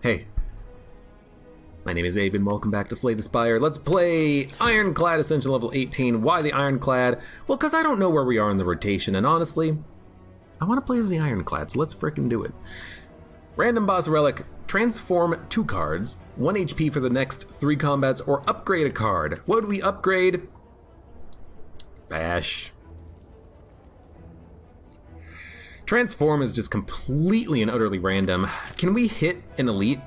Hey. My name is Abe and welcome back to Slay the Spire. Let's play Ironclad Ascension level 18. Why the Ironclad? Well, because I don't know where we are in the rotation, and honestly, I want to play as the Ironclad, so let's frickin' do it. Random boss relic, transform 2 cards, 1 HP for the next 3 combats, or upgrade a card. What would we upgrade? Bash. Transform is just completely and utterly random. Can we hit an elite?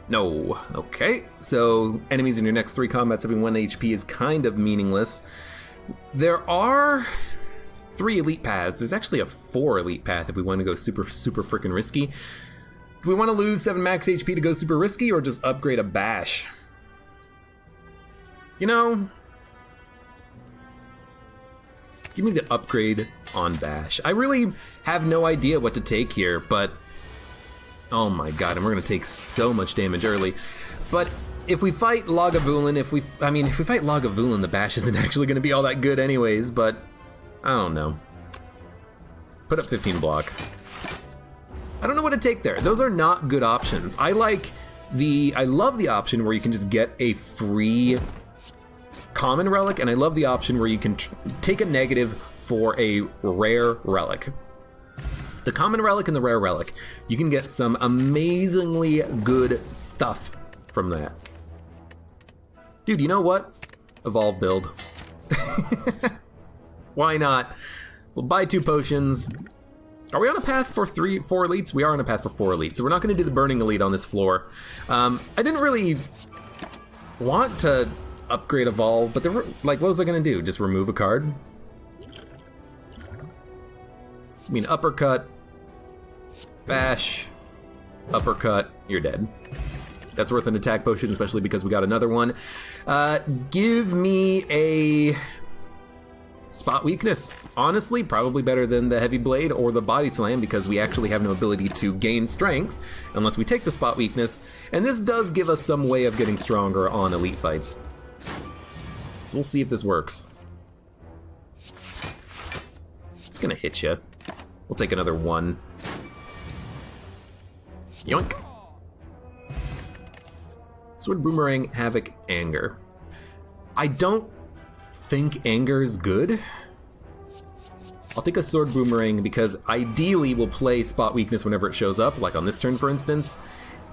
No. Okay, so enemies in your next 3 combats having 1 HP is kind of meaningless. There are 3 elite paths. There's actually a 4 elite path if we want to go super freaking risky. Do we want to lose 7 max HP to go super risky, or just upgrade a bash? You know, give me the upgrade on bash. I really have no idea what to take here, but oh my god, and we're gonna take so much damage early. But if we fight Lagavulin, if we fight Lagavulin, the bash isn't actually gonna be all that good anyways, but I don't know. Put up 15 block. I don't know what to take there. Those are not good options. I love the option where you can just get a free common relic, and I love the option where you can take a negative for a rare relic. The common relic and the rare relic, you can get some amazingly good stuff from that. Dude, you know what? Evolve build. Why not? We'll buy 2 potions. Are we on a path for 4 elites? We are on a path for 4 elites, so we're not going to do the burning elite on this floor. I didn't really want to upgrade evolve, but what was I going to do? Just remove a card? I mean, uppercut, bash, uppercut, you're dead. That's worth an attack potion, especially because we got another one. Give me a spot weakness. Honestly, probably better than the heavy blade or the body slam, because we actually have no ability to gain strength unless we take the spot weakness, and this does give us some way of getting stronger on elite fights. So we'll see if this works. It's gonna hit you. We'll take another 1. Yoink. Sword Boomerang, Havoc, Anger. I don't think Anger is good. I'll take a Sword Boomerang because ideally we'll play Spot Weakness whenever it shows up, like on this turn for instance,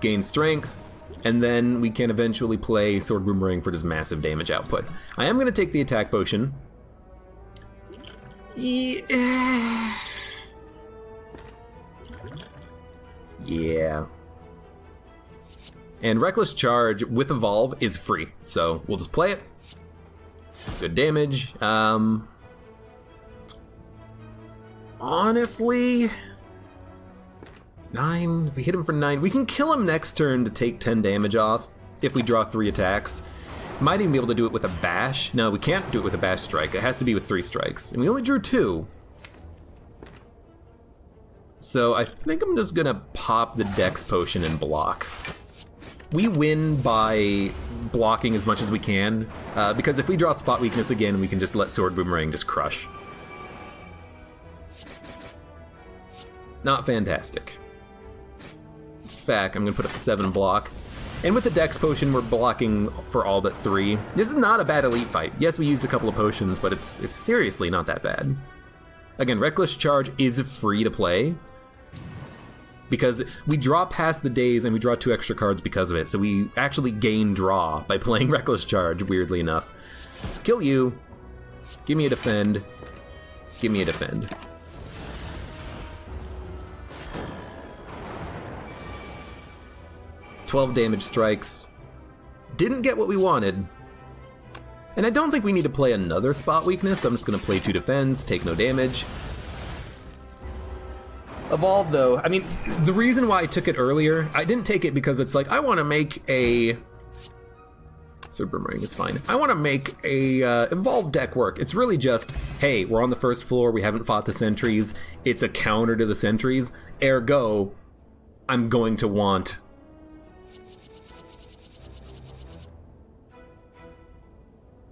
gain Strength, and then we can eventually play Sword Boomerang for just massive damage output. I am going to take the attack potion. Yeah. And Reckless Charge with Evolve is free, so we'll just play it. Good damage. Honestly, 9. If we hit him for 9, we can kill him next turn to take 10 damage off if we draw 3 attacks. Might even be able to do it with a bash. No, we can't do it with a bash strike. It has to be with 3 strikes, and we only drew 2. So I think I'm just gonna pop the Dex potion and block. We win by blocking as much as we can, because if we draw spot weakness again, we can just let Sword Boomerang just crush. Not fantastic. In fact, I'm gonna put up 7 block. And with the Dex potion, we're blocking for all but 3. This is not a bad elite fight. Yes, we used a couple of potions, but it's seriously not that bad. Again, Reckless Charge is free to play, because we draw past the days and we draw 2 extra cards because of it, so we actually gain draw by playing Reckless Charge, weirdly enough. Kill you. Give me a defend. Give me a defend. $12 damage strikes. Didn't get what we wanted. And I don't think we need to play another spot weakness, so I'm just going to play 2 defends, take no damage. Evolve, though. I mean, the reason why I took it earlier, I didn't take it because it's like, I want to make a... Sword Boomerang is fine. I want to make a Evolve deck work. It's really just, hey, we're on the first floor, we haven't fought the sentries, it's a counter to the sentries, ergo, I'm going to want...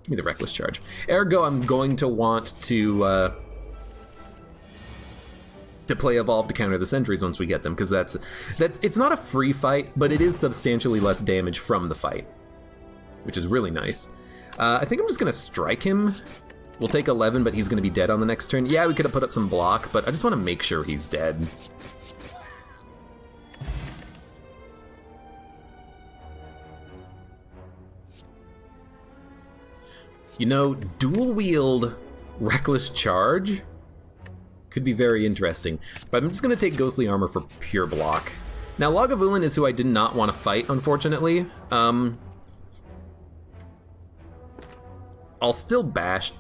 Give me the Reckless Charge. Ergo, I'm going to want to to play Evolve to counter the sentries once we get them, because that's it's not a free fight, but it is substantially less damage from the fight, which is really nice. I think I'm just going to strike him. We'll take 11, but he's going to be dead on the next turn. Yeah, we could have put up some block, but I just want to make sure he's dead. You know, dual wield Reckless Charge could be very interesting, but I'm just going to take Ghostly Armor for pure block. Now, Lagavulin is who I did not want to fight, unfortunately. I'll still bash.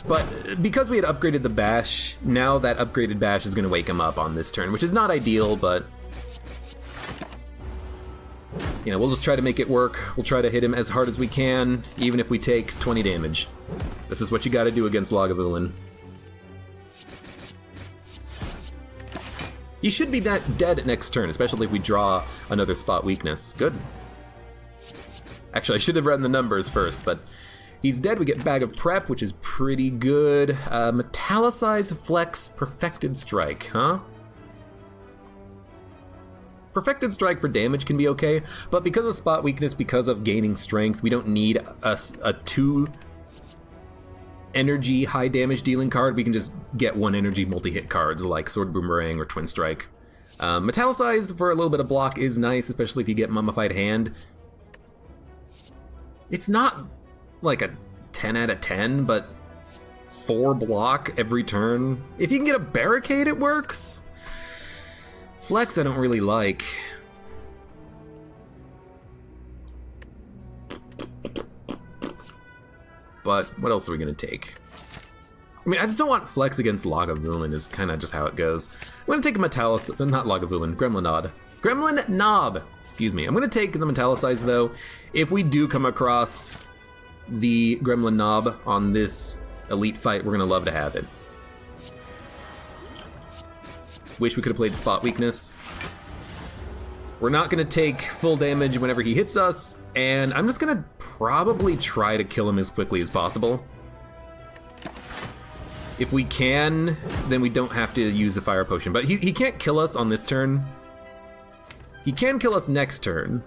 But because we had upgraded the bash, now that upgraded bash is going to wake him up on this turn, which is not ideal, but you know, we'll just try to make it work. We'll try to hit him as hard as we can, even if we take 20 damage. This is what you gotta do against Lagavulin. He should be dead next turn, especially if we draw another spot weakness. Good. Actually, I should have run the numbers first, but he's dead. We get Bag of Prep, which is pretty good. Metallicize, Flex, Perfected Strike, huh? Perfected Strike for damage can be okay, but because of spot weakness, because of gaining strength, we don't need a 2 energy high damage dealing card. We can just get 1 energy multi-hit cards like Sword Boomerang or Twin Strike. Metallicize for a little bit of block is nice, especially if you get Mummified Hand. It's not like a 10 out of 10, but 4 block every turn. If you can get a Barricade, it works. Flex I don't really like. But what else are we going to take? I mean, I just don't want Flex against Lagavulin is kind of just how it goes. I'm going to take a Metallicize, not Lagavulin, Gremlin Knob, excuse me. I'm going to take the Metallicize though. If we do come across the Gremlin Knob on this elite fight, we're going to love to have it. Wish we could have played spot weakness. We're not going to take full damage whenever he hits us, and I'm just going to probably try to kill him as quickly as possible. If we can, then we don't have to use the fire potion, but he can't kill us on this turn. He can kill us next turn.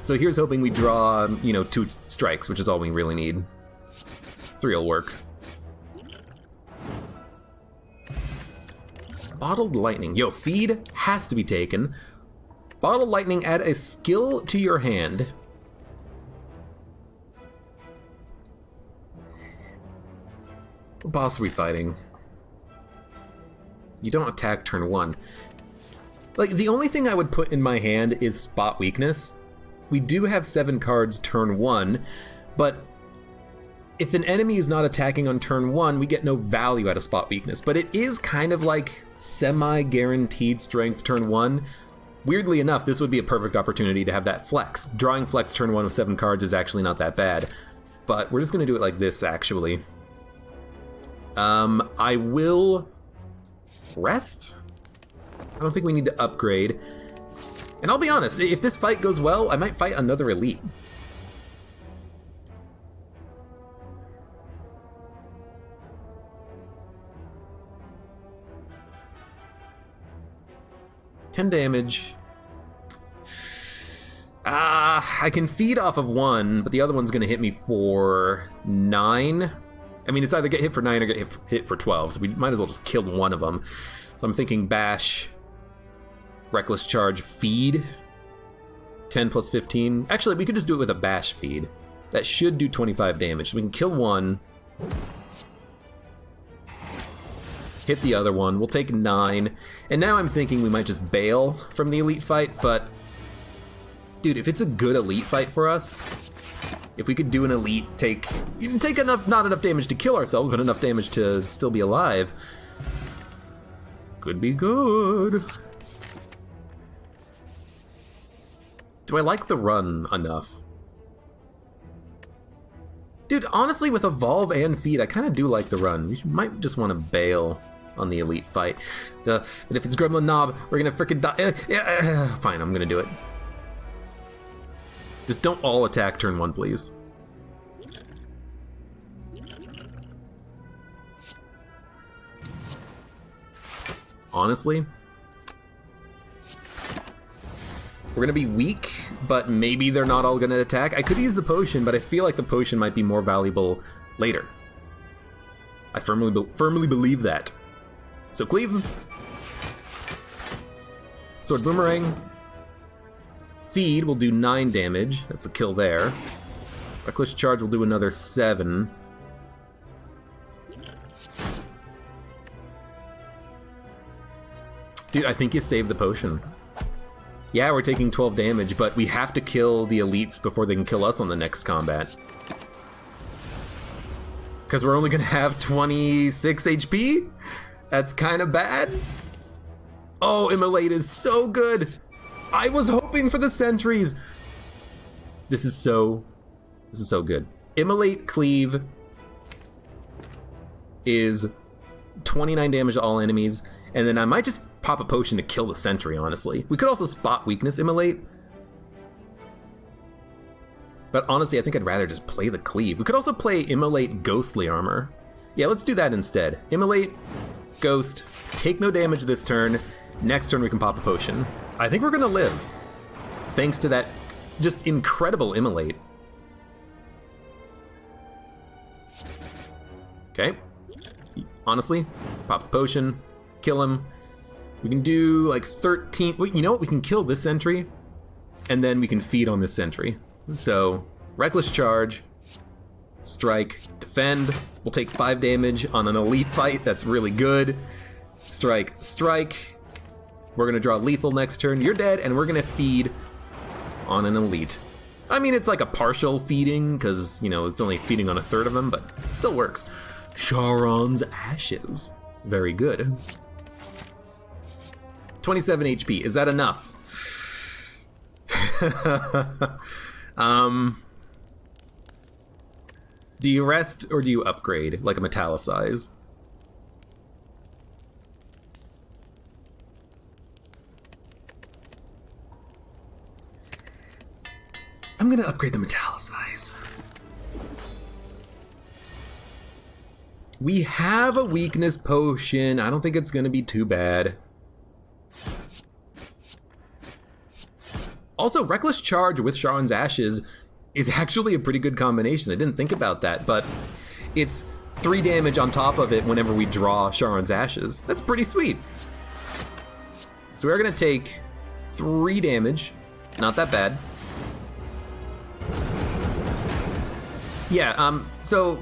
So here's hoping we draw, you know, 2 strikes, which is all we really need. 3 will work. Bottled Lightning. Yo, feed has to be taken. Bottled Lightning, add a skill to your hand. What boss are we fighting? You don't attack turn 1. Like, the only thing I would put in my hand is spot weakness. We do have 7 cards turn 1, but if an enemy is not attacking on turn 1, we get no value out of spot weakness. But it is kind of like semi-guaranteed strength turn 1. Weirdly enough, this would be a perfect opportunity to have that flex. Drawing flex turn 1 with 7 cards is actually not that bad. But we're just going to do it like this, actually. I will rest. I don't think we need to upgrade. And I'll be honest, if this fight goes well, I might fight another elite. Damage. I can feed off of 1, but the other one's going to hit me for 9. I mean, it's either get hit for 9 or get hit for 12, so we might as well just kill one of them. So I'm thinking Bash, Reckless Charge, Feed, 10 plus 15. Actually, we could just do it with a Bash Feed. That should do 25 damage. So we can kill 1. Hit the other one, we'll take 9, and now I'm thinking we might just bail from the elite fight, but dude, if it's a good elite fight for us, if we could do an elite, take enough, not enough damage to kill ourselves, but enough damage to still be alive, could be good. Do I like the run enough? Dude, honestly, with Evolve and Feed, I kind of do like the run. We might just want to bail on the elite fight. But if it's Gremlin Knob, we're gonna frickin' die. Fine, I'm gonna do it. Just don't all attack turn 1, please. honestly. We're gonna be weak, but maybe they're not all gonna attack. I could use the potion, but I feel like the potion might be more valuable later. I firmly believe that. So cleave. Sword Boomerang. Feed will do 9 damage. That's a kill there. Reckless Charge will do another 7. Dude, I think you saved the potion. Yeah, we're taking 12 damage, but we have to kill the elites before they can kill us on the next combat. Because we're only going to have 26 HP? That's kind of bad. Oh, Immolate is so good. I was hoping for the sentries. This is so good. Immolate Cleave is 29 damage to all enemies, and then I might just pop a potion to kill the sentry, honestly. We could also spot weakness Immolate. But honestly, I think I'd rather just play the Cleave. We could also play Immolate Ghostly Armor. Yeah, let's do that instead. Immolate, Ghost, take no damage this turn. Next turn we can pop a potion. I think we're gonna live. Thanks to that just incredible Immolate. Okay. Honestly, pop the potion, kill him. We can do like 13. Wait, you know what? We can kill this sentry, and then we can feed on this sentry. So, Reckless Charge, Strike, Defend. We'll take 5 damage on an elite fight. That's really good. Strike, Strike. We're gonna draw lethal next turn. You're dead, and we're gonna feed on an elite. I mean, it's like a partial feeding, because, you know, it's only feeding on a third of them, but it still works. Charon's Ashes. Very good. 27 HP. Is that enough? Do you rest or do you upgrade, like a Metallicize? I'm gonna upgrade the Metallicize. We have a weakness potion. I don't think it's gonna be too bad. Also, Reckless Charge with Charon's Ashes is actually a pretty good combination. I didn't think about that, but it's 3 damage on top of it whenever we draw Charon's Ashes. That's pretty sweet. So we're gonna take 3 damage. Not that bad. Yeah, so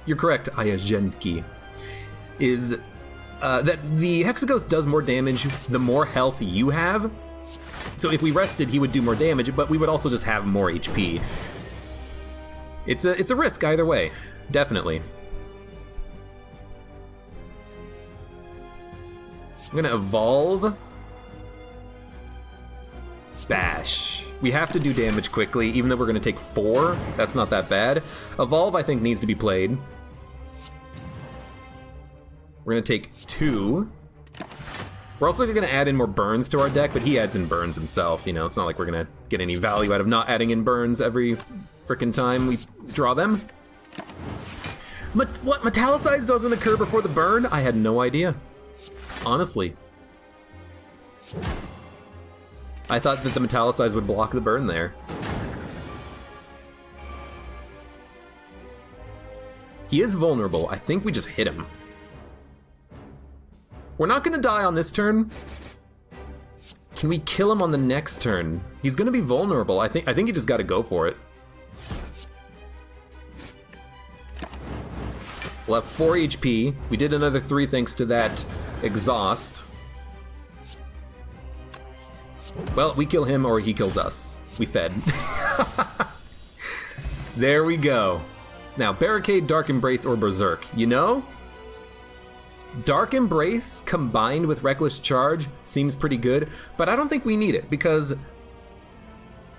you're correct, Ayajenki, is that the Hexaghost does more damage the more health you have. So if we rested, he would do more damage, but we would also just have more HP. It's a risk either way, definitely. I'm gonna evolve. Bash. We have to do damage quickly, even though we're gonna take 4. That's not that bad. Evolve, I think, needs to be played. We're gonna take 2. We're also gonna add in more burns to our deck, but he adds in burns himself, you know, it's not like we're gonna get any value out of not adding in burns every frickin' time we draw them. What, Metallicize doesn't occur before the burn? I had no idea. Honestly. I thought that the Metallicize would block the burn there. He is vulnerable. I think we just hit him. We're not gonna die on this turn. Can we kill him on the next turn? He's gonna be vulnerable. I think you just gotta go for it. We'll have 4 HP. We did another 3 thanks to that exhaust. Well, we kill him or he kills us. We fed. There we go. Now, Barricade, Dark Embrace, or Berserk. You know? Dark Embrace combined with Reckless Charge seems pretty good, but I don't think we need it because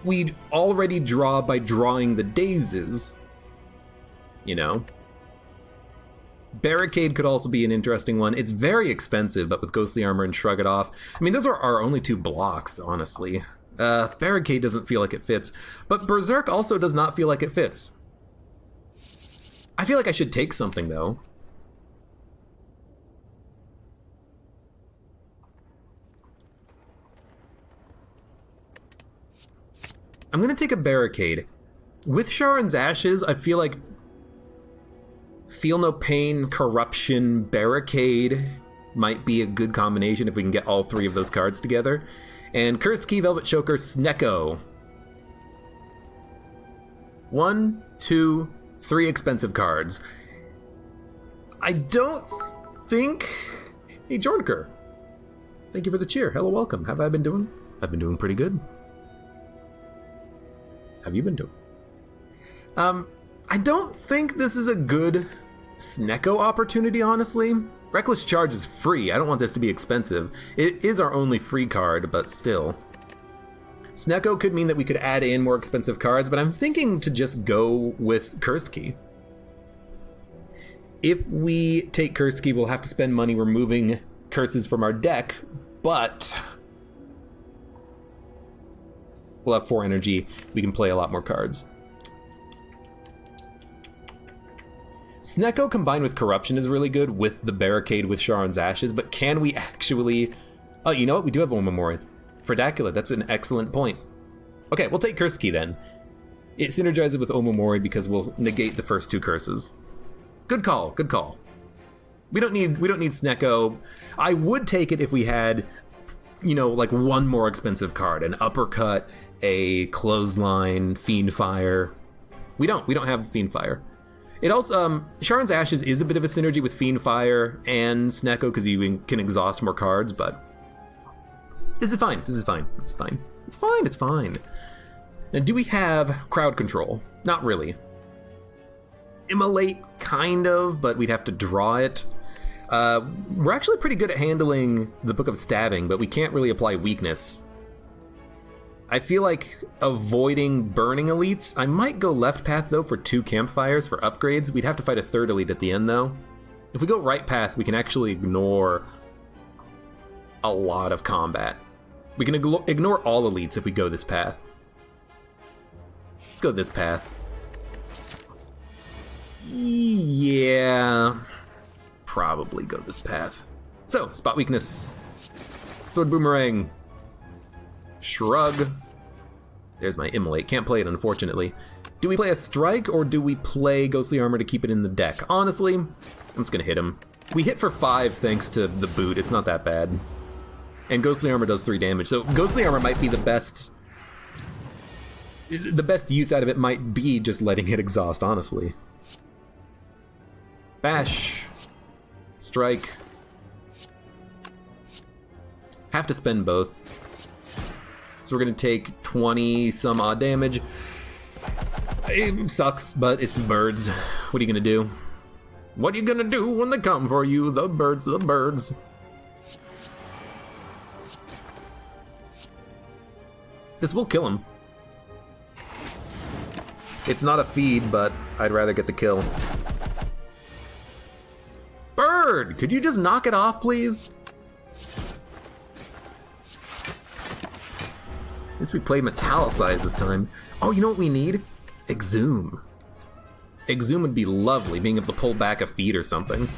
we'd already draw by drawing the dazes. You know? Barricade could also be an interesting one. It's very expensive, but with Ghostly Armor and Shrug It Off. I mean, those are our only 2 blocks, honestly. Barricade doesn't feel like it fits, but Berserk also does not feel like it fits. I feel like I should take something, though. I'm going to take a Barricade. With Sharon's Ashes, I feel like Feel No Pain, Corruption, Barricade might be a good combination if we can get all three of those cards together. And Cursed Key, Velvet Choker, Snecko. 1, 2, 3 expensive cards. I don't think... Hey, Jornker. Thank you for the cheer. Hello, welcome. How have I been doing? I've been doing pretty good. How have you been doing? I don't think this is a good Snecko opportunity, honestly. Reckless Charge is free. I don't want this to be expensive. It is our only free card, but still. Snecko could mean that we could add in more expensive cards, but I'm thinking to just go with Cursed Key. If we take Cursed Key, we'll have to spend money removing curses from our deck, but we'll have 4 energy. We can play a lot more cards. Snecko combined with Corruption is really good with the Barricade with Sharon's Ashes, but can we actually... Oh, you know what? We do have Omamori. Fredacula, that's an excellent point. Okay, we'll take Cursed Key then. It synergizes with Omamori because we'll negate the first 2 curses. Good call, good call. We don't need Snecko. I would take it if we had, you know, like one more expensive card, an Uppercut, a Clothesline, Fiendfire. We don't have Fiendfire. It also, Sharon's Ashes is a bit of a synergy with Fiendfire and Snecko because you can exhaust more cards, but this is fine. This is fine. It's fine. It's fine. It's fine. Now, do we have crowd control? Not really. Immolate, kind of, but we'd have to draw it. We're actually pretty good at handling the Book of Stabbing, but we can't really apply weakness. I feel like avoiding burning elites. I might go left path, though, for 2 campfires for upgrades. We'd have to fight a 3rd elite at the end, though. If we go right path, we can actually ignore a lot of combat. We can ignore all elites if we go this path. Let's go this path. Yeah, probably go this path. So, spot weakness. Sword Boomerang. Shrug. There's my Immolate. Can't play it, unfortunately. Do we play a Strike, or do we play Ghostly Armor to keep it in the deck? Honestly, I'm just gonna hit him. We hit for 5 thanks to the boot. It's not that bad. And Ghostly Armor does 3 damage, so Ghostly Armor might be the best... The best use out of it might be just letting it exhaust, honestly. Bash. Strike. Have to spend both. So we're gonna take 20 some odd damage. It sucks, but it's the birds. What are you gonna do? What are you gonna do when they come for you? The birds, the birds. This will kill him. It's not a feed, but I'd rather get the kill. Bird! Could you just knock it off, please? At least we played Metallicize this time. Oh, you know what we need? Exhume. Exhume would be lovely, being able to pull back a feed or something.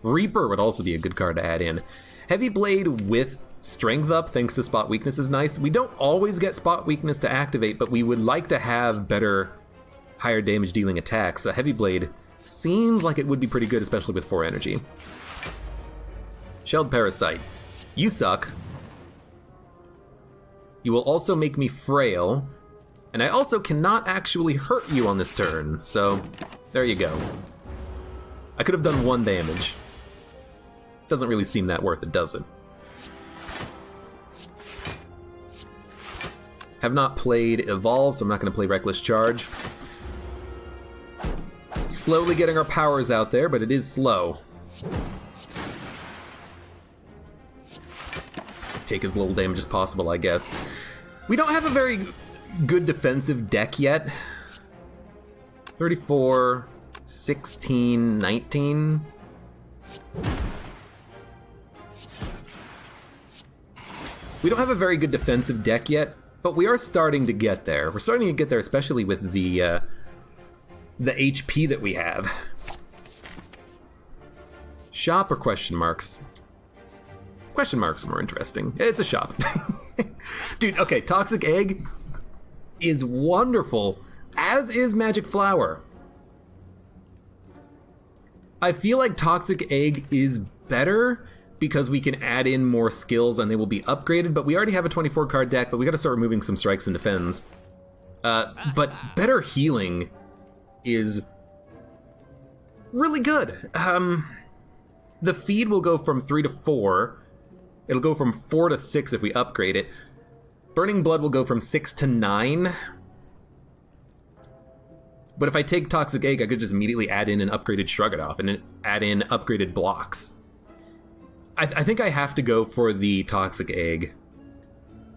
Reaper would also be a good card to add in. Heavy Blade with Strength up thanks to Spot Weakness is nice. We don't always get Spot Weakness to activate, but we would like to have better, higher damage dealing attacks. A Heavy Blade seems like it would be pretty good, especially with 4 energy. Shelled Parasite. You suck. You will also make me frail, and I also cannot actually hurt you on this turn, so there you go. I could have done 1 damage. Doesn't really seem that worth it, does it? Have not played Evolve, so I'm not going to play Reckless Charge. Slowly getting our powers out there, but it is slow. Take as little damage as possible, I guess. We don't have a very good defensive deck yet. 34, 16, 19. We don't have a very good defensive deck yet, but we are starting to get there. We're starting to get there, especially with the HP that we have. Shop or question marks? Question marks are more interesting. It's a shop. Dude, okay, Toxic Egg. is wonderful, as is Magic Flower. I feel like Toxic Egg is better because we can add in more skills and they will be upgraded, but we already have a 24 card deck, but we gotta start removing some strikes and defends. But Better Healing is really good. The feed will go from 3 to 4. It'll go from 4 to 6 if we upgrade it. Burning Blood will go from 6 to 9. But if I take Toxic Egg, I could just immediately add in an upgraded Shrug It Off and then add in upgraded blocks. I think I have to go for the Toxic Egg.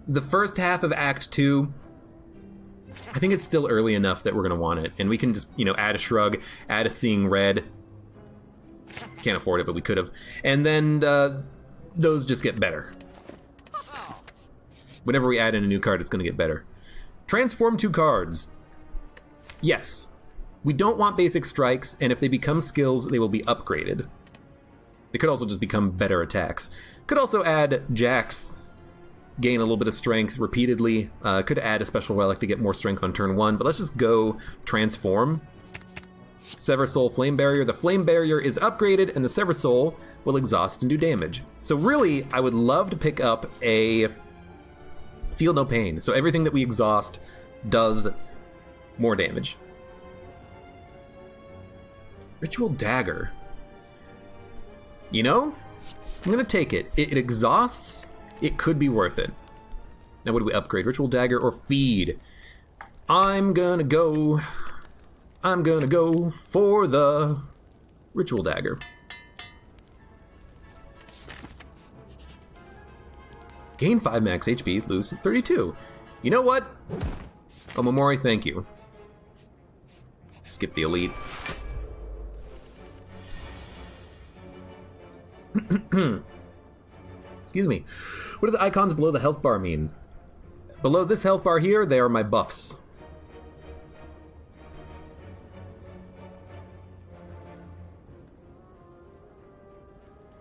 The first half of Act 2, I think it's still early enough that we're going to want it. And we can just, add a Shrug, add a Seeing Red. Can't afford it, but we could have. And then those just get better. Whenever we add in a new card, it's going to get better. Transform 2 cards. Yes. We don't want basic strikes, and if they become skills, they will be upgraded. They could also just become better attacks. Could also add Jax, gain a little bit of strength repeatedly. Could add a special relic to get more strength on turn 1, but let's just go Transform. Sever Soul, Flame Barrier. The Flame Barrier is upgraded, and the Sever Soul will exhaust and do damage. So really, I would love to pick up a Feel No Pain. So everything that we exhaust does more damage. Ritual Dagger. I'm gonna take it. It exhausts. It could be worth it. Now what do we upgrade? Ritual Dagger or Feed? I'm gonna go for the Ritual Dagger. Gain 5 max HP, lose 32. You know what? Omamori, thank you. Skip the elite. Excuse me. What do the icons below the health bar mean? Below this health bar here, they are my buffs.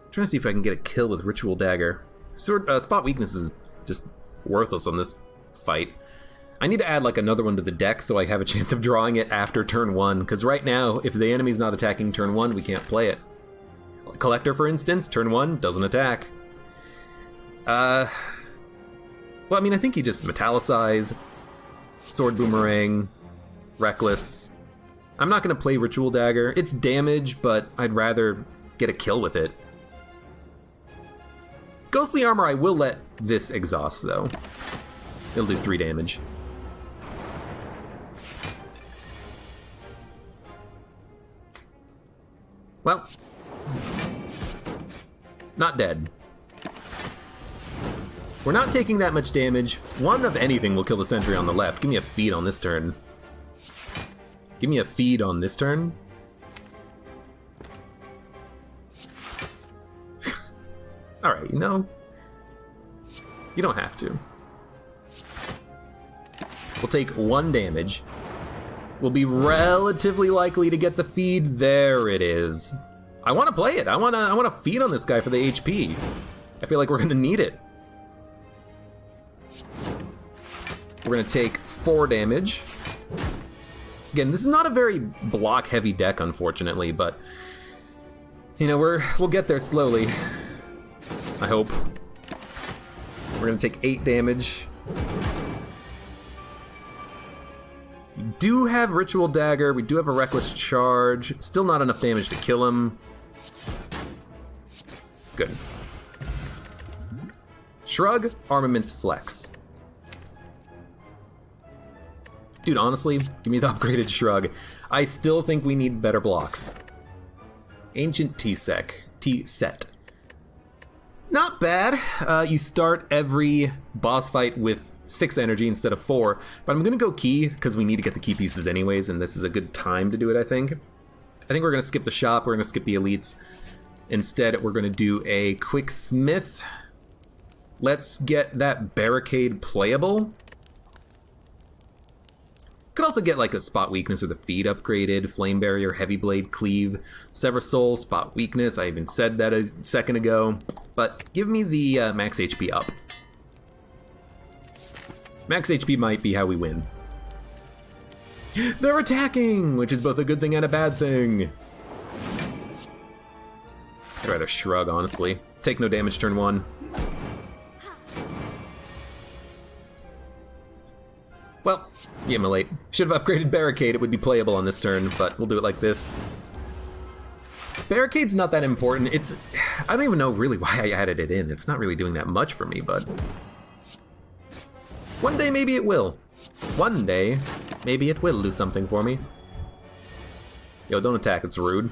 I'm trying to see if I can get a kill with Ritual Dagger. Spot Weakness is just worthless on this fight. I need to add like another one to the deck so I have a chance of drawing it after turn 1, because right now, if the enemy's not attacking turn 1, we can't play it. Collector, for instance, turn 1, doesn't attack. Well, I mean, I think you just Metallicize, Sword Boomerang, Reckless. I'm not going to play Ritual Dagger. It's damage, but I'd rather get a kill with it. Ghostly Armor, I will let this exhaust, though. It'll do 3 damage. Well, not dead. We're not taking that much damage. One of anything will kill the sentry on the left. Give me a feed on this turn. Give me a feed on this turn. Alright, you don't have to. We'll take 1 damage. We'll be relatively likely to get the feed. There it is. I want to play it. I want to feed on this guy for the HP. I feel like we're going to need it. We're going to take 4 damage. Again, this is not a very block-heavy deck, unfortunately, but we'll get there slowly. I hope. We're going to take 8 damage. We do have Ritual Dagger. We do have a Reckless Charge. Still not enough damage to kill him. Good. Shrug, Armaments, Flex. Dude, honestly, give me the upgraded Shrug. I still think we need better blocks. Ancient T-Set. Not bad. You start every boss fight with 6 energy instead of 4, but I'm gonna go key because we need to get the key pieces anyways, and this is a good time to do it, I think. I think we're gonna skip the shop, we're gonna skip the elites. Instead, we're gonna do a quick smith. Let's get that barricade playable. Could also get like a spot weakness or the feed upgraded, flame barrier, heavy blade, cleave, sever soul, spot weakness. I even said that a second ago, but give me the max HP up. Max HP might be how we win. They're attacking, which is both a good thing and a bad thing. I'd rather shrug, honestly. Take no damage turn 1. Well, immolate. Should have upgraded Barricade, it would be playable on this turn, but we'll do it like this. Barricade's not that important. I don't even know really why I added it in. It's not really doing that much for me, but one day maybe it will. One day, maybe it will do something for me. Yo, don't attack, it's rude.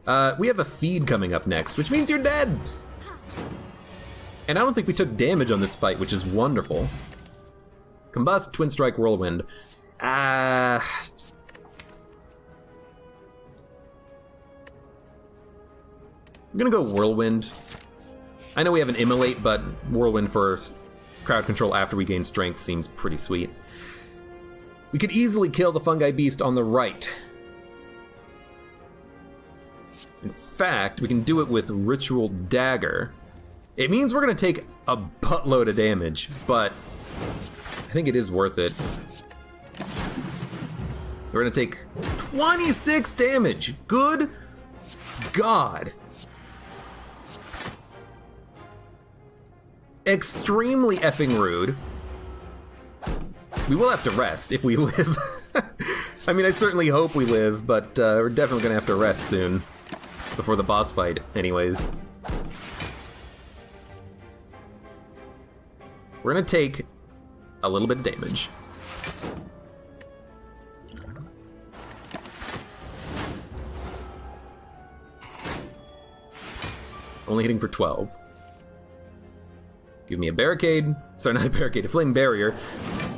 We have a feed coming up next, which means you're dead! And I don't think we took damage on this fight, which is wonderful. Combust, Twin Strike, Whirlwind. I'm gonna go Whirlwind. I know we have an Immolate, but Whirlwind for crowd control after we gain strength seems pretty sweet. We could easily kill the Fungi Beast on the right. In fact, we can do it with Ritual Dagger. It means we're gonna take a buttload of damage, but I think it is worth it. We're gonna take 26 damage. Good God. Extremely effing rude. We will have to rest if we live. I mean, I certainly hope we live, but we're definitely gonna have to rest soon. Before the boss fight, anyways. We're gonna take a little bit of damage. Only hitting for 12. Give me a Barricade. Sorry, not a Barricade, a Flame Barrier.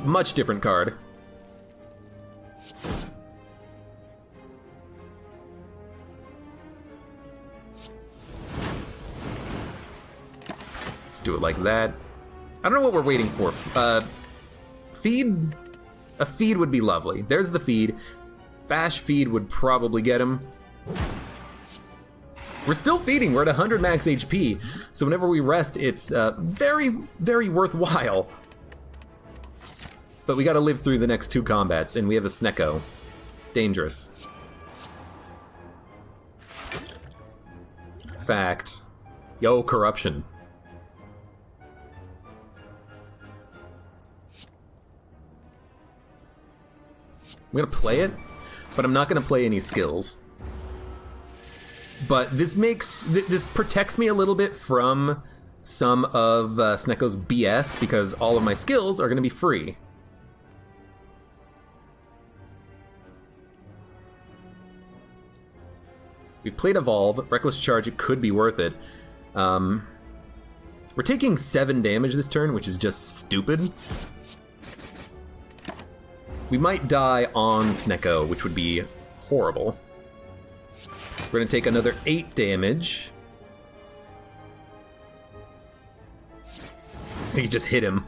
Much different card. Let's do it like that. I don't know what we're waiting for. Feed? A feed would be lovely. There's the feed. Bash feed would probably get him. We're still feeding. We're at 100 max HP. So whenever we rest, it's very, very worthwhile. But we gotta live through the next 2 combats, and we have a Snecko. Dangerous. Fact. Yo, corruption. I'm gonna play it, but I'm not gonna play any skills. But this protects me a little bit from some of Snecko's BS, because all of my skills are gonna be free. We've played Evolve, Reckless Charge, it could be worth it. We're taking 7 damage this turn, which is just stupid. We might die on Snecko, which would be horrible. We're gonna take another 8 damage. I think he just hit him.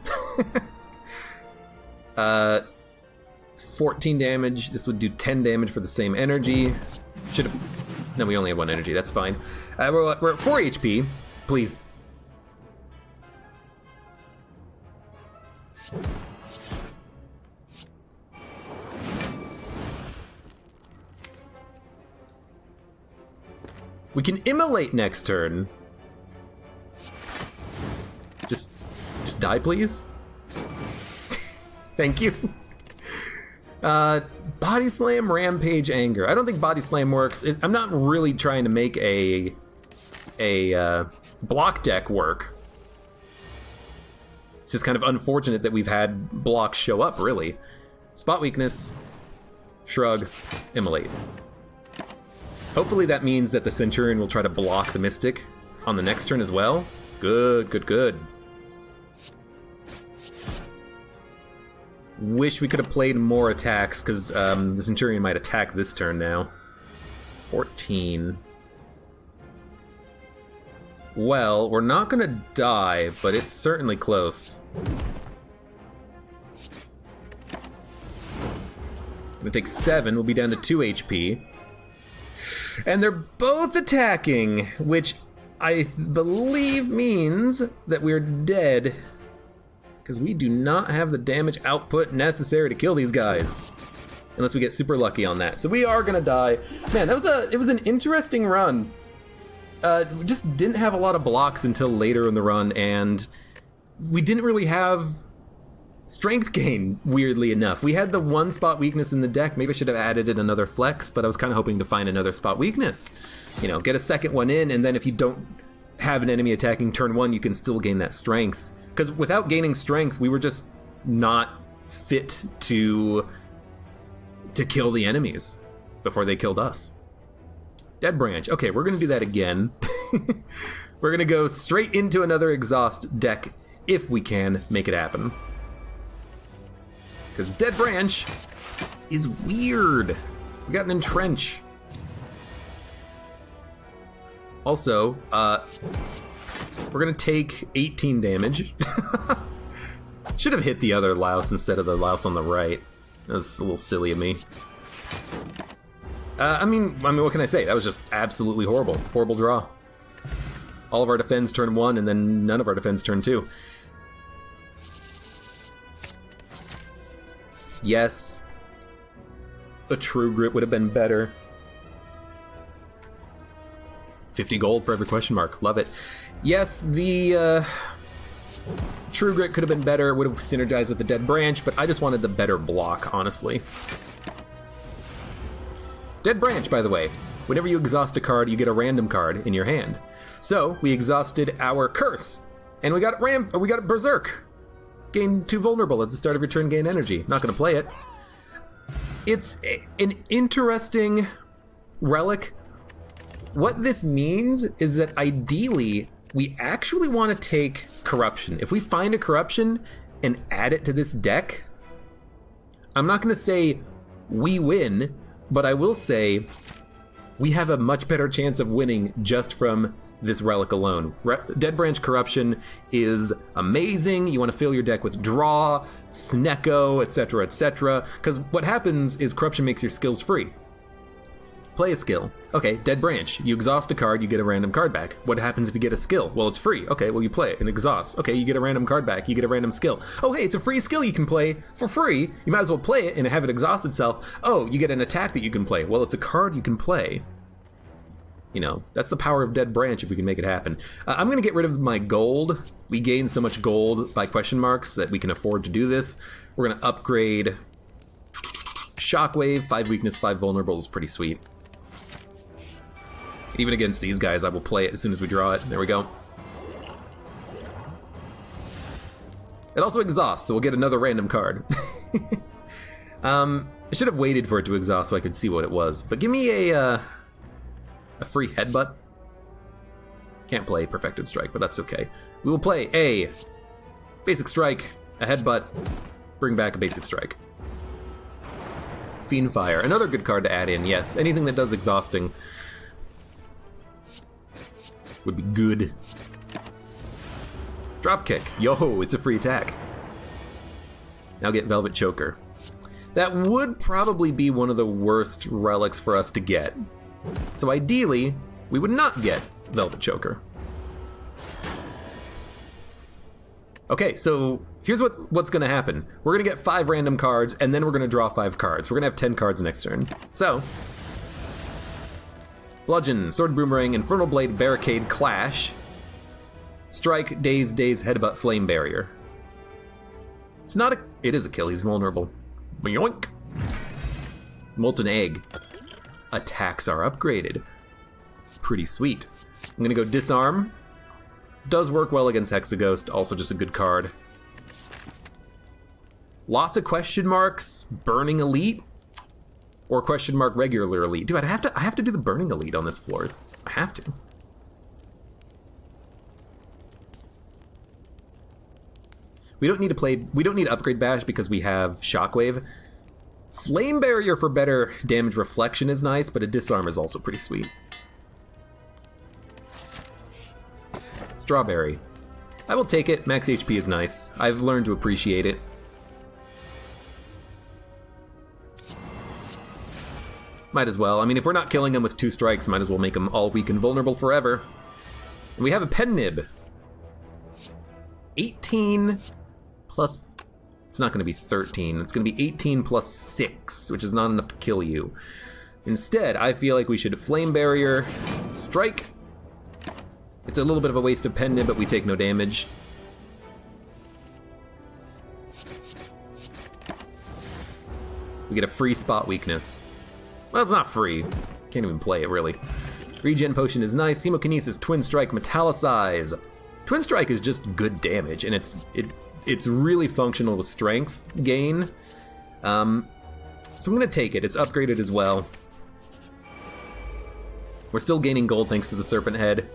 14 damage. This would do 10 damage for the same energy. Should've... No, we only have 1 energy, that's fine. We're at 4 HP. Please. We can Immolate next turn. Just die, please. Thank you. Body Slam, Rampage, Anger. I don't think Body Slam works. I'm not really trying to make a block deck work. It's just kind of unfortunate that we've had blocks show up, really. Spot Weakness, Shrug, Immolate. Hopefully that means that the Centurion will try to block the Mystic on the next turn as well. Good, good, good. Wish we could have played more attacks, because the Centurion might attack this turn now. 14. Well, we're not gonna die, but it's certainly close. I'm gonna take 7, we'll be down to 2 HP. And they're both attacking, which I believe means that we're dead. because we do not have the damage output necessary to kill these guys. Unless we get super lucky on that. So we are gonna die. Man, it was an interesting run. We just didn't have a lot of blocks until later in the run, and we didn't really have strength gain, weirdly enough. We had the one spot weakness in the deck. Maybe I should have added in another flex, but I was kind of hoping to find another spot weakness. You know, get a second one in, and then if you don't have an enemy attacking turn 1, you can still gain that strength. Because without gaining strength, we were just not fit to kill the enemies before they killed us. Dead Branch. Okay, we're going to do that again. We're going to go straight into another exhaust deck if we can make it happen. Because Dead Branch is weird. We got an Entrench. Also, we're going to take 18 damage. Should have hit the other louse instead of the louse on the right. That was a little silly of me. I mean, what can I say? That was just absolutely horrible. Horrible draw. All of our defense turn 1, and then none of our defense turn 2. Yes, a True Grit would have been better. 50 gold for every question mark. Love it. Yes, the True Grit could have been better. It would have synergized with the Dead Branch, but I just wanted the better block, honestly. Dead Branch, by the way. Whenever you exhaust a card, you get a random card in your hand. So, we exhausted our Curse, and we got Berserk. Gain 2 vulnerable at the start of your turn, gain energy. Not going to play it. It's an interesting relic. What this means is that ideally, we actually want to take Corruption. If we find a Corruption and add it to this deck, I'm not going to say we win, but I will say we have a much better chance of winning just from this relic alone. Dead Branch Corruption is amazing. You want to fill your deck with Draw, Snecko, etc., etc. Because what happens is Corruption makes your skills free. Play a skill. Okay, Dead Branch. You exhaust a card, you get a random card back. What happens if you get a skill? Well, it's free. Okay, well, you play it and exhaust. Okay, you get a random card back, you get a random skill. Oh, hey, it's a free skill you can play for free. You might as well play it and have it exhaust itself. Oh, you get an attack that you can play. Well, it's a card you can play. You know, that's the power of Dead Branch if we can make it happen. I'm going to get rid of my gold. We gain so much gold by question marks that we can afford to do this. We're going to upgrade Shockwave. 5 weakness, 5 vulnerable is pretty sweet. Even against these guys, I will play it as soon as we draw it. There we go. It also exhausts, so we'll get another random card. I should have waited for it to exhaust so I could see what it was. But give me a free Headbutt. Can't play Perfected Strike, but that's okay. We will play a Basic Strike, a Headbutt, bring back a Basic Strike. Fiendfire, another good card to add in, yes. Anything that does exhausting would be good. Dropkick. Yo, it's a free attack. Now get Velvet Choker. That would probably be one of the worst relics for us to get. So ideally, we would not get Velvet Choker. Okay, so here's what's going to happen. We're going to get 5 random cards, and then we're going to draw 5 cards. We're going to have 10 cards next turn. So, Bludgeon, Sword Boomerang, Infernal Blade, Barricade, Clash, Strike, Daze, Headbutt, Flame Barrier. It's not a... It is a kill. He's vulnerable. Yoink! Molten Egg. Attacks are upgraded. Pretty sweet. I'm going to go Disarm. Does work well against Hexaghost. Also just a good card. Lots of question marks. Burning Elite. Or question mark regular Elite. Dude, I have to do the Burning Elite on this floor. I have to. We don't need to upgrade Bash because we have Shockwave. Flame Barrier for better damage reflection is nice, but a Disarm is also pretty sweet. Strawberry. I will take it. Max HP is nice. I've learned to appreciate it. Might as well. I mean, if we're not killing them with 2 strikes, might as well make them all weak and vulnerable forever. And we have a Pen Nib. 18 plus... It's not going to be 13. It's going to be 18 plus 6, which is not enough to kill you. Instead, I feel like we should Flame Barrier, strike. It's a little bit of a waste of pendant, but we take no damage. We get a free spot weakness. Well, it's not free. Can't even play it, really. Regen Potion is nice. Hemokinesis, Twin Strike, Metallicize. Twin Strike is just good damage, and it's really functional with strength gain. So I'm going to take it. It's upgraded as well. We're still gaining gold thanks to the Serpent Head.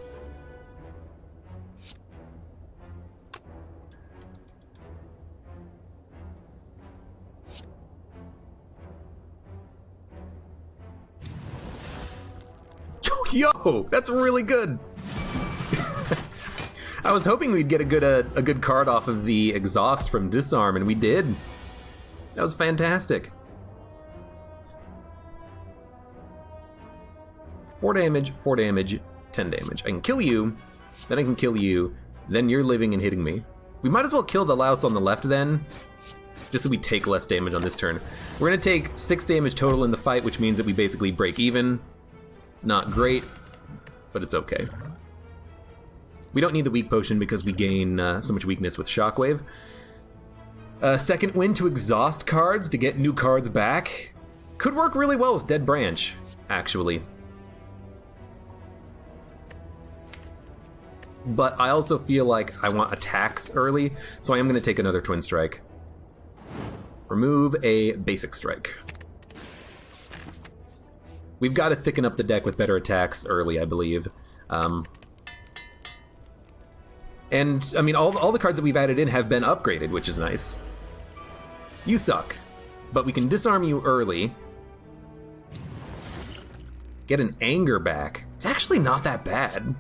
Yo, that's really good. I was hoping we'd get a good card off of the exhaust from Disarm, and we did. That was fantastic. 4 damage, 4 damage, 10 damage. I can kill you, then I can kill you, then you're living and hitting me. We might as well kill the louse on the left then, just so we take less damage on this turn. We're gonna take 6 damage total in the fight, which means that we basically break even. Not great, but it's okay. We don't need the weak potion because we gain so much weakness with Shockwave. Second wind to exhaust cards to get new cards back. Could work really well with Dead Branch, actually. But I also feel like I want attacks early, so I am going to take another Twin Strike. Remove a Basic Strike. We've got to thicken up the deck with better attacks early, I believe. And, I mean, all the cards that we've added in have been upgraded, which is nice. You suck, but we can disarm you early. Get an Anger back. It's actually not that bad.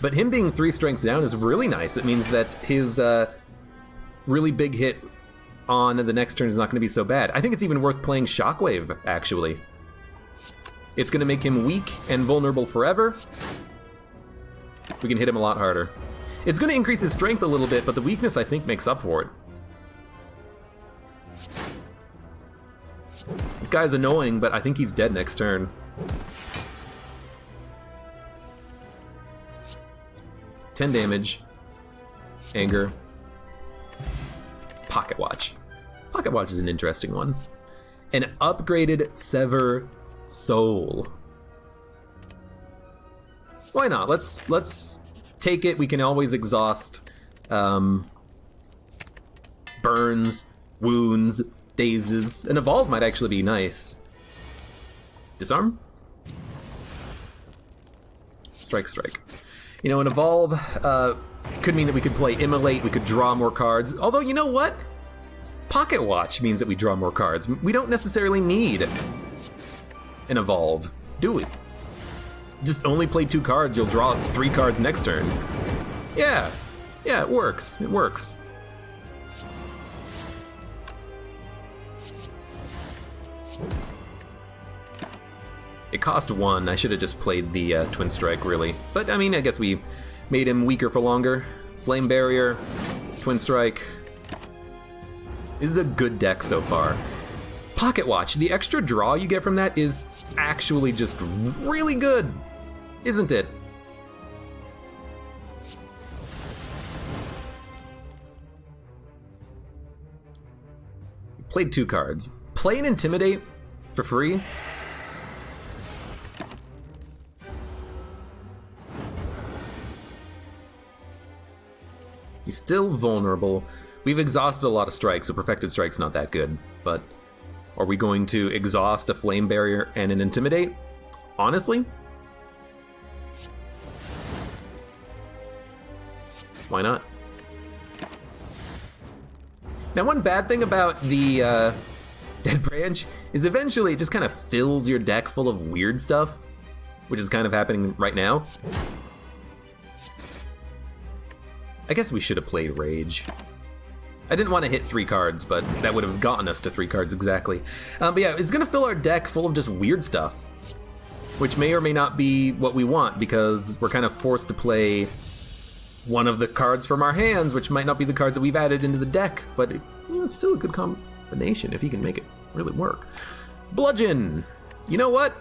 But him being 3 strength down is really nice. It means that his really big hit on the next turn is not going to be so bad. I think it's even worth playing Shockwave, actually. It's going to make him weak and vulnerable forever. We can hit him a lot harder. It's going to increase his strength a little bit, but the weakness, I think, makes up for it. This guy's annoying, but I think he's dead next turn. 10 damage. Anger. Pocket Watch. Pocket Watch is an interesting one. An upgraded Sever Soul. Why not? Let's take it. We can always exhaust burns, wounds, dazes. An Evolve might actually be nice. Disarm? Strike, strike. You know, an Evolve could mean that we could play Immolate, we could draw more cards. Although, you know what? Pocket Watch means that we draw more cards. We don't necessarily need an Evolve, do we? Just only play 2 cards, you'll draw 3 cards next turn. Yeah, it works. It works. It cost 1. I should have just played the Twin Strike, really. But, I mean, I guess we made him weaker for longer. Flame Barrier, Twin Strike. This is a good deck so far. Pocket Watch, the extra draw you get from that is actually just really good, isn't it? Played 2 cards. Play an Intimidate for free. He's still vulnerable. We've exhausted a lot of strikes, so Perfected Strike's not that good, but are we going to exhaust a Flame Barrier and an Intimidate? Honestly? Why not? Now, one bad thing about the Dead Branch is eventually it just kind of fills your deck full of weird stuff, which is kind of happening right now. I guess we should have played Rage. I didn't want to hit 3 cards, but that would have gotten us to 3 cards exactly. But yeah, it's going to fill our deck full of just weird stuff, which may or may not be what we want, because we're kind of forced to play one of the cards from our hands, which might not be the cards that we've added into the deck, but it's still a good combination if he can make it really work. Bludgeon! You know what?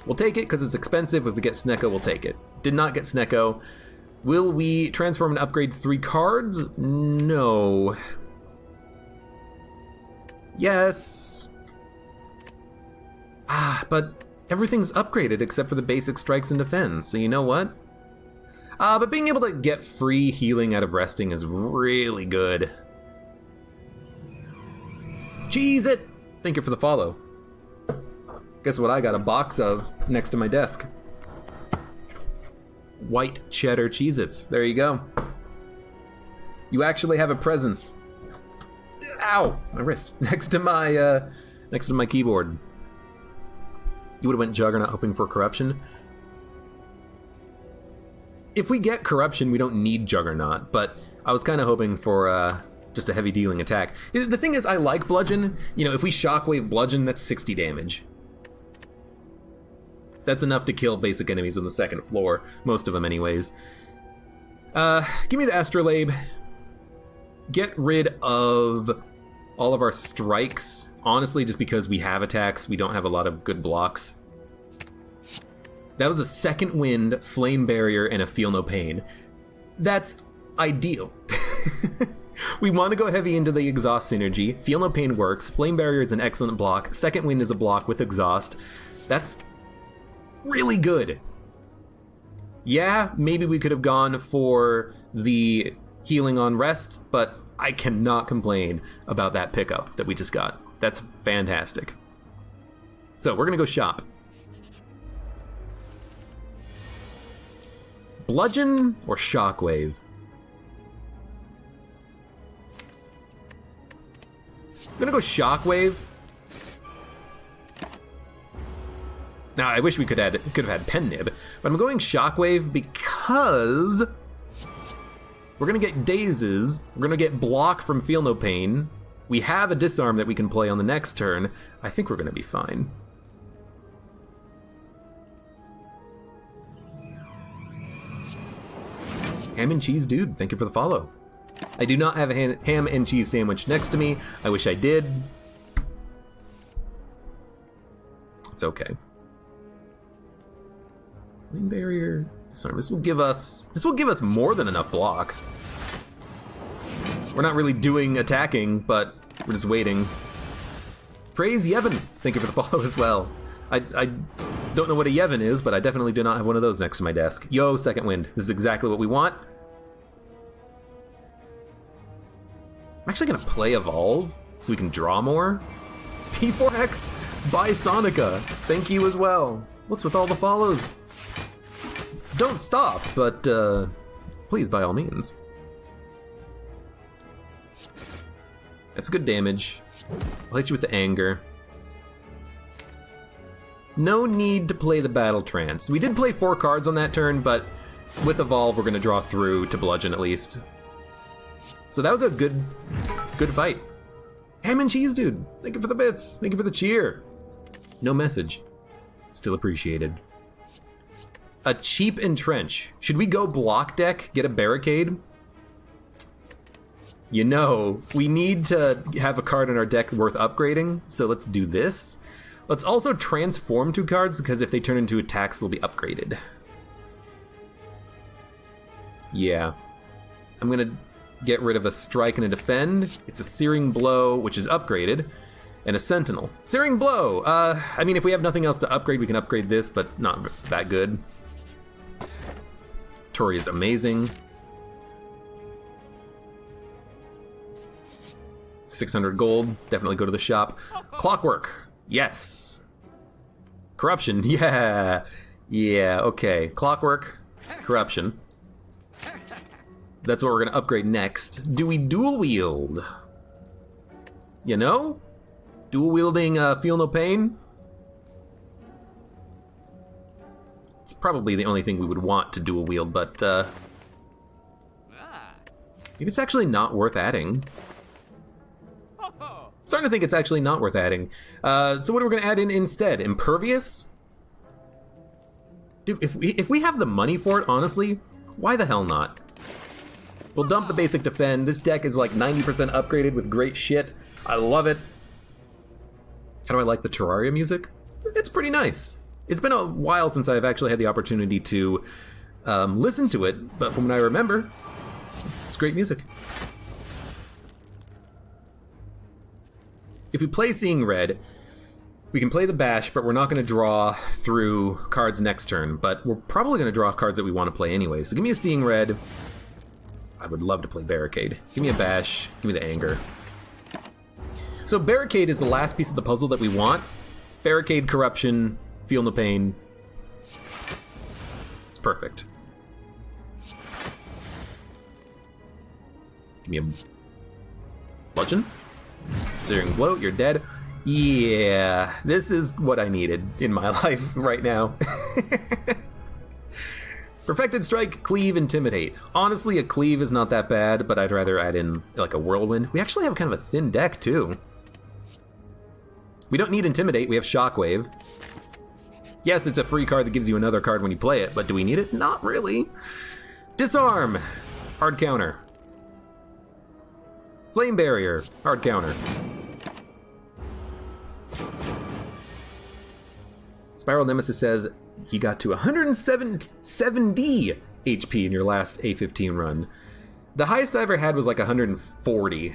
We'll take it because it's expensive. If we get Snecko, we'll take it. Did not get Snecko. Will we transform and upgrade 3 cards? No. Yes. But everything's upgraded except for the basic strikes and defense, so you know what? But being able to get free healing out of resting is really good. Cheese it! Thank you for the follow. Guess what I got a box of next to my desk? White cheddar Cheez-Its. There you go. You actually have a presence. Ow! My wrist. Next to my keyboard. You would have went Juggernaut hoping for Corruption. If we get Corruption, we don't need Juggernaut, but I was kind of hoping for just a heavy dealing attack. The thing is, I like Bludgeon. You know, if we Shockwave Bludgeon, that's 60 damage. That's enough to kill basic enemies on the second floor. Most of them, anyways. Give me the Astrolabe. Get rid of all of our strikes. Honestly, just because we have attacks, we don't have a lot of good blocks. That was a Second Wind, Flame Barrier, and a Feel No Pain. That's ideal. We want to go heavy into the Exhaust synergy. Feel No Pain works. Flame Barrier is an excellent block. Second Wind is a block with Exhaust. That's really good. Yeah, maybe we could have gone for the healing on rest, but I cannot complain about that pickup that we just got. That's fantastic. So we're gonna go shop. Bludgeon or Shockwave? I'm gonna go Shockwave. Now, I wish we could have had Pen Nib, but I'm going Shockwave because we're gonna get Dazes, we're gonna get Block from Feel No Pain, we have a Disarm that we can play on the next turn. I think we're gonna be fine. Ham and cheese dude, thank you for the follow. I do not have a ham and cheese sandwich next to me. I wish I did. It's okay. Flame Barrier. Sorry, this will give us more than enough block. We're not really doing attacking, but we're just waiting. Praise Yevon. Thank you for the follow as well. I don't know what a Yevon is, but I definitely do not have one of those next to my desk. Yo, Second Wind. This is exactly what we want. I'm actually gonna play Evolve so we can draw more. P4X by Sonica. Thank you as well. What's with all the follows? Don't stop, but please, by all means. That's good damage. I'll hit you with the Anger. No need to play the Battle Trance. We did play 4 cards on that turn, but with Evolve, we're going to draw through to Bludgeon at least. So that was a good fight. Ham and cheese, dude. Thank you for the bits. Thank you for the cheer. No message. Still appreciated. A cheap Entrench. Should we go block deck, get a Barricade? You know, we need to have a card in our deck worth upgrading, so let's do this. Let's also transform 2 cards, because if they turn into attacks, they'll be upgraded. Yeah. I'm gonna get rid of a Strike and a Defend. It's a Searing Blow, which is upgraded, and a Sentinel. Searing Blow! I mean, if we have nothing else to upgrade, we can upgrade this, but not that good. Tori is amazing. 600 gold, definitely go to the shop. Clockwork, yes. Corruption, yeah. Yeah, okay. Clockwork, Corruption. That's what we're gonna upgrade next. Do we dual wield? You know? Dual wielding Feel No Pain? It's probably the only thing we would want to dual wield, but maybe it's actually not worth adding. Starting to think it's actually not worth adding. So what are we gonna add in instead? Impervious? Dude, if we have the money for it, honestly, Why the hell not? We'll dump the basic defend. This deck is like 90% upgraded with great shit. I love it. How do I like the Terraria music? It's pretty nice. It's been a while since I've actually had the opportunity to listen to it, but from what I remember, it's great music. If we play Seeing Red, we can play the Bash, but we're not going to draw through cards next turn, but we're probably going to draw cards that we want to play anyway. So give me a Seeing Red. I would love to play Barricade. Give me a Bash. Give me the Anger. So Barricade is the last piece of the puzzle that we want. Barricade, Corruption, Feel No Pain. It's perfect. Give me a Bludgeon. Searing Blow, you're dead. Yeah, this is what I needed in my life right now. Perfected Strike, Cleave, Intimidate. Honestly, a Cleave is not that bad, but I'd rather add in like a Whirlwind. We actually have kind of a thin deck too. We don't need Intimidate, we have Shockwave. Yes, it's a free card that gives you another card when you play it, but do we need it? Not really. Disarm, hard counter. Flame Barrier, hard counter. Spiral Nemesis says he got to 170 HP in your last A15 run. The highest I ever had was like 140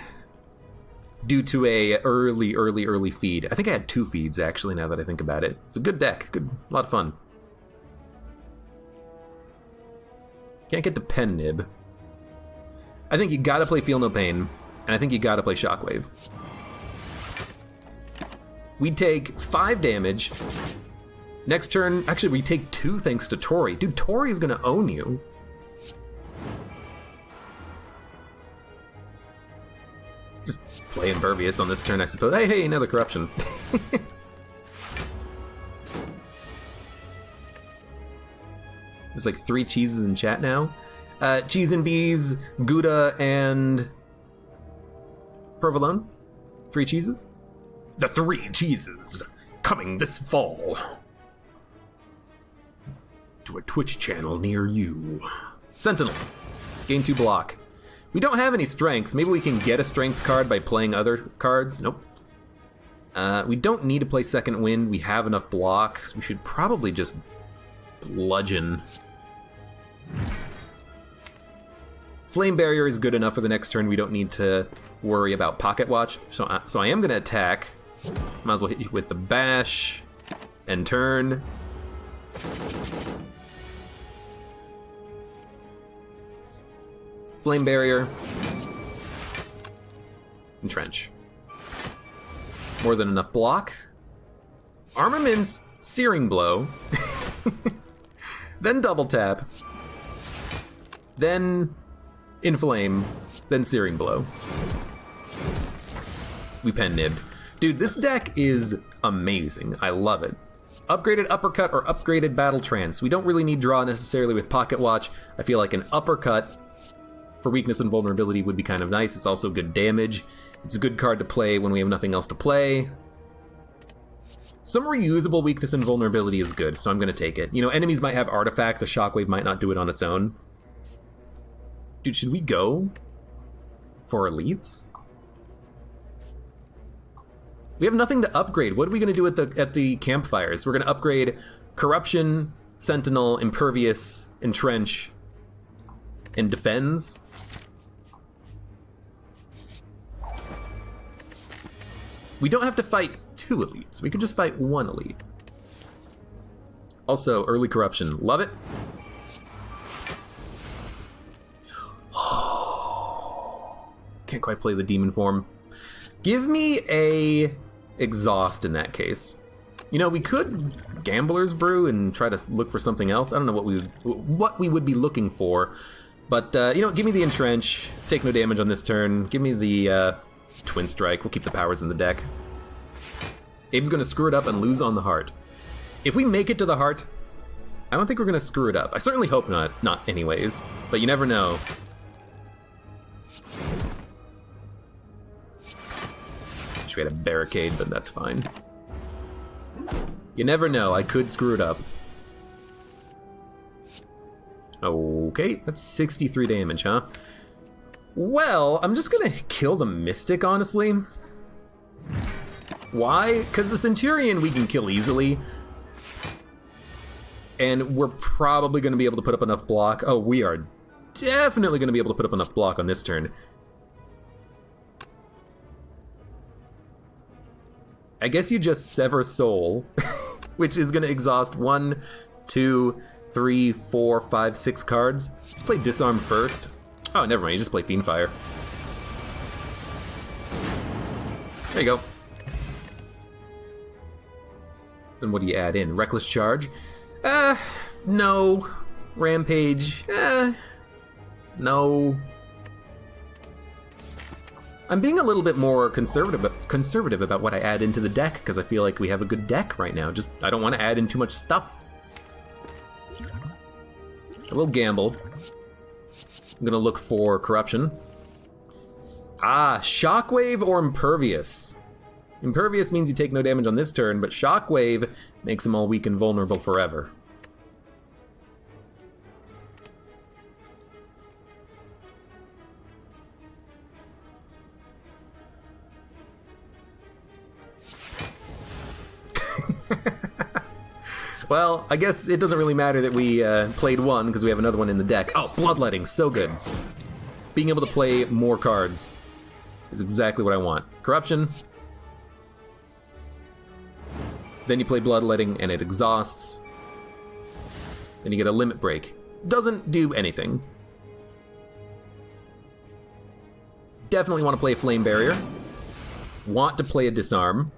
due to a early feed. I think I had 2 feeds actually now that I think about it. It's a good deck, a lot of fun. Can't get the Pen Nib. I think you gotta play Feel No Pain, and I think you gotta play Shockwave. We take 5 damage. Next turn, actually we take 2 thanks to Tori. Dude, Tori is gonna own you. Just play Impervious on this turn, I suppose. Hey, another Corruption. There's like 3 cheeses in chat now. Cheese and Bees, Gouda, and Provolone. 3 cheeses? The 3 cheeses coming this fall to a Twitch channel near you. Sentinel. Gain 2 block. We don't have any strength. Maybe we can get a strength card by playing other cards. Nope. We don't need to play Second Wind. We have enough block, so we should probably just bludgeon. Flame Barrier is good enough for the next turn. We don't need to worry about Pocket Watch. So I am going to attack. Might as well hit you with the Bash and turn. Flame Barrier. Entrench. More than enough block. Armament's Searing Blow. Then Double Tap. Then Inflame. Then Searing Blow. We Pen Nibbed. Dude, this deck is amazing. I love it. Upgraded Uppercut or upgraded Battle Trance. We don't really need draw necessarily with Pocket Watch. I feel like an Uppercut for weakness and vulnerability would be kind of nice. It's also good damage. It's a good card to play when we have nothing else to play. Some reusable weakness and vulnerability is good, so I'm going to take it. You know, enemies might have Artifact. The Shockwave might not do it on its own. Dude, should we go for elites? We have nothing to upgrade. What are we going to do at the campfires? We're going to upgrade Corruption, Sentinel, Impervious, Entrench, and Defends. We don't have to fight 2 elites. We could just fight 1 elite. Also, early Corruption. Love it. Can't quite play the demon form. Give me a exhaust in that case. You know, we could Gambler's Brew and try to look for something else. I don't know what we would be looking for. But, you know, give me the Entrench. Take no damage on this turn. Give me the Twin Strike. We'll keep the powers in the deck. Abe's going to screw it up and lose on the heart. If we make it to the heart, I don't think we're going to screw it up. I certainly hope not. Not anyways. But you never know. Wish we had a barricade, but that's fine. You never know. I could screw it up. Okay, that's 63 damage, huh? Well, I'm just gonna kill the Mystic, honestly. Why? Because the Centurion we can kill easily. And we're probably gonna be able to put up enough block. Oh, we are definitely gonna be able to put up enough block on this turn. I guess you just sever Soul, which is gonna exhaust 1, 2, 3, 4, 5, 6 cards. Play Disarm first. Oh, never mind, you just play Fiendfire. There you go. Then what do you add in? Reckless Charge? No. Rampage? No. I'm being a little bit more conservative about what I add into the deck, because I feel like we have a good deck right now. Just, I don't want to add in too much stuff. I will gamble. I'm gonna look for Corruption. Ah, Shockwave or Impervious. Impervious means you take no damage on this turn, but Shockwave makes them all weak and vulnerable forever. Well, I guess it doesn't really matter that we played one, because we have another one in the deck. Oh, Bloodletting, so good. Being able to play more cards is exactly what I want. Corruption. Then you play Bloodletting, and it exhausts. Then you get a Limit Break. Doesn't do anything. Definitely want to play Flame Barrier. Want to play a Disarm.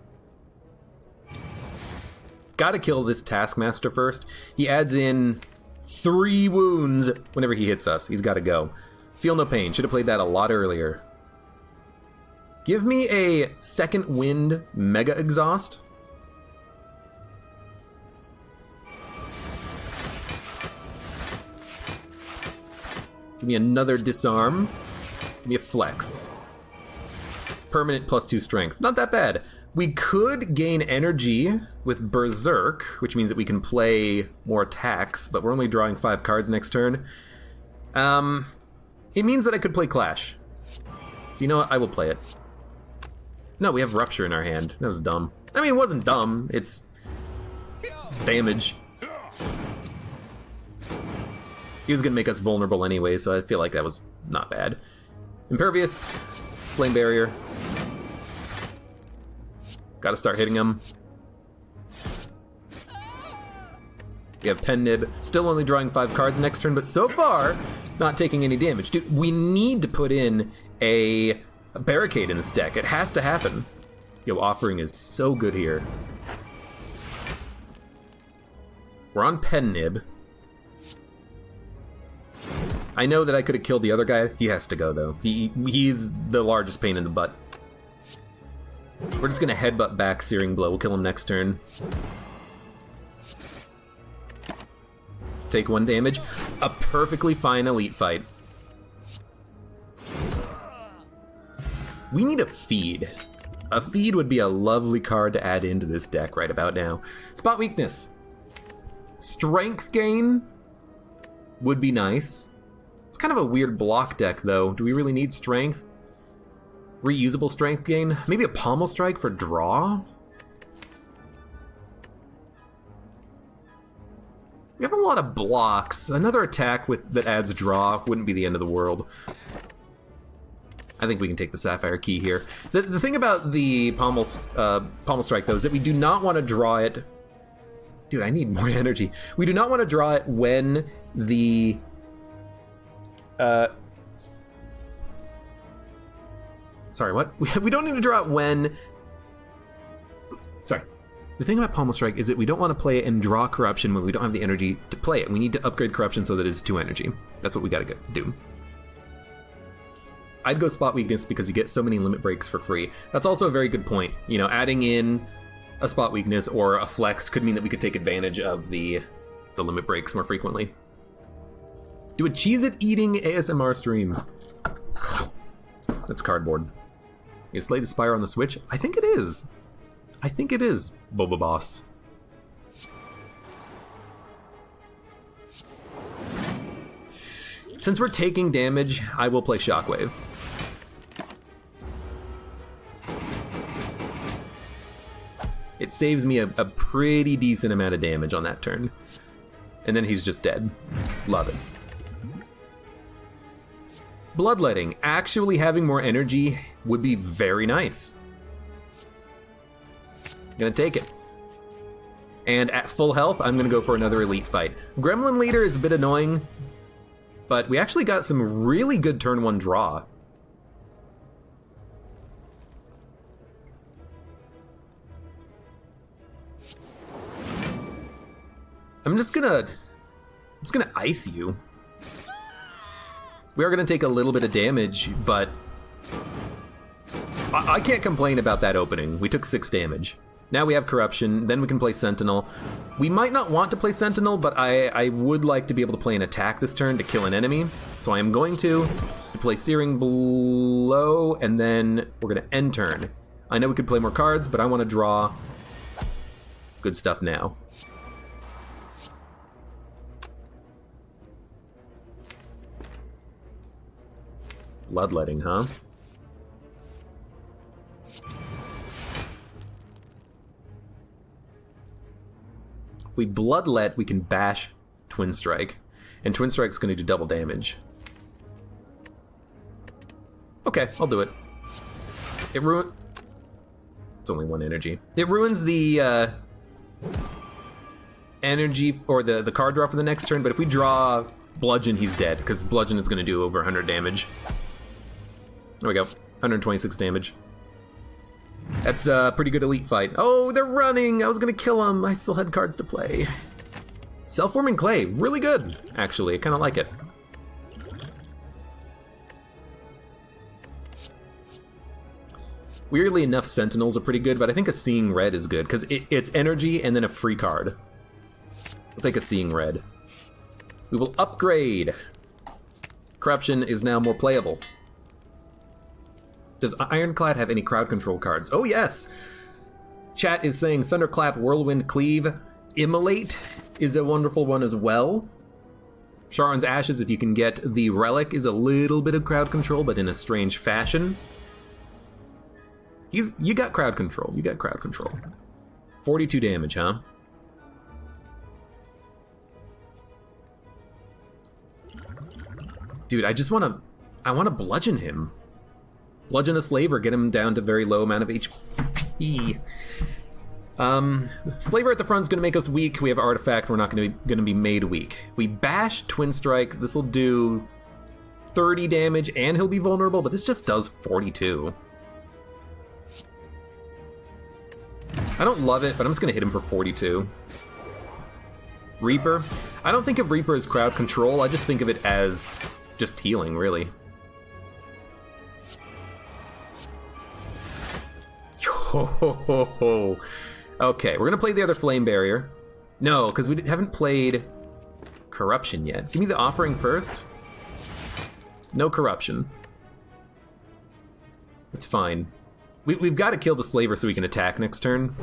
Gotta kill this Taskmaster first. He adds in 3 wounds whenever he hits us. He's gotta go. Feel no pain. Should have played that a lot earlier. Give me a Second Wind Mega Exhaust. Give me another Disarm. Give me a Flex. Permanent +2 strength. Not that bad. We could gain energy with Berserk, which means that we can play more attacks, but we're only drawing 5 cards next turn. It means that I could play Clash. So you know what? I will play it. No, we have Rupture in our hand. That was dumb. I mean, it wasn't dumb. It's damage. He was going to make us vulnerable anyway, so I feel like that was not bad. Impervious. Flame Barrier. Gotta start hitting him. We have Pen Nib, still only drawing 5 cards next turn, but so far, not taking any damage. Dude, we need to put in a barricade in this deck. It has to happen. Yo, Offering is so good here. We're on Pen Nib. I know that I could have killed the other guy. He has to go, though. He's the largest pain in the butt. We're just gonna headbutt back Searing Blow. We'll kill him next turn. Take 1 damage. A perfectly fine Elite Fight. We need a Feed. A Feed would be a lovely card to add into this deck right about now. Spot Weakness. Strength Gain would be nice. It's kind of a weird block deck, though. Do we really need Strength? Reusable Strength Gain? Maybe a Pommel Strike for draw? We have a lot of blocks. Another attack that adds draw wouldn't be the end of the world. I think we can take the Sapphire Key here. The thing about the Pommel Strike, though, is that we do not want to draw it... Dude, I need more energy. We do not want to draw it when the... Sorry, what? We don't need to draw it when... Sorry. The thing about Pommel Strike is that we don't want to play it and draw Corruption when we don't have the energy to play it. We need to upgrade Corruption so that it's 2 energy. That's what we gotta do. I'd go Spot Weakness because you get so many Limit Breaks for free. That's also a very good point. You know, adding in a Spot Weakness or a Flex could mean that we could take advantage of the Limit Breaks more frequently. Do a Cheez-It eating ASMR stream. That's cardboard. Is Slay the Spire on the Switch? I think it is. I think it is, Boba Boss. Since we're taking damage, I will play Shockwave. It saves me a pretty decent amount of damage on that turn. And then he's just dead. Love it. Bloodletting. Actually having more energy would be very nice. Gonna take it. And at full health, I'm gonna go for another elite fight. Gremlin Leader is a bit annoying, but we actually got some really good turn 1 draw. I'm just gonna ice you. We are gonna take a little bit of damage, but I can't complain about that opening. We took 6 damage. Now we have Corruption, then we can play Sentinel. We might not want to play Sentinel, but I would like to be able to play an attack this turn to kill an enemy. So I am going to play Searing Blow, and then we're gonna end turn. I know we could play more cards, but I want to draw good stuff now. Bloodletting, huh? If we Bloodlet, we can bash Twin Strike. And Twin Strike's going to do double damage. Okay, I'll do it. It's only 1 energy. It ruins the energy, or the card draw for the next turn, but if we draw Bludgeon, he's dead, because Bludgeon is going to do over 100 damage. There we go, 126 damage. That's a pretty good elite fight. Oh, they're running! I was gonna kill them. I still had cards to play. Self-forming clay, really good, actually. I kind of like it. Weirdly enough, Sentinels are pretty good, but I think a Seeing Red is good, because it's energy and then a free card. We'll take a Seeing Red. We will upgrade. Corruption is now more playable. Does Ironclad have any crowd control cards? Oh yes! Chat is saying Thunderclap, Whirlwind Cleave. Immolate is a wonderful one as well. Sharon's Ashes, if you can get the Relic, is a little bit of crowd control, but in a strange fashion. You got crowd control. You got crowd control. 42 damage, huh? Dude, I want to bludgeon him. Bludgeon a Slaver, get him down to very low amount of HP. Slaver at the front is going to make us weak. We have Artifact, we're not going to be made weak. We bash Twin Strike, this will do 30 damage and he'll be vulnerable, but this just does 42. I don't love it, but I'm just going to hit him for 42. Reaper. I don't think of Reaper as crowd control, I just think of it as just healing, really. Ho ho ho ho. Okay, we're gonna play the other Flame Barrier. No, because we haven't played Corruption yet. Give me the Offering first. No Corruption. It's fine. We've got to kill the Slaver so we can attack next turn.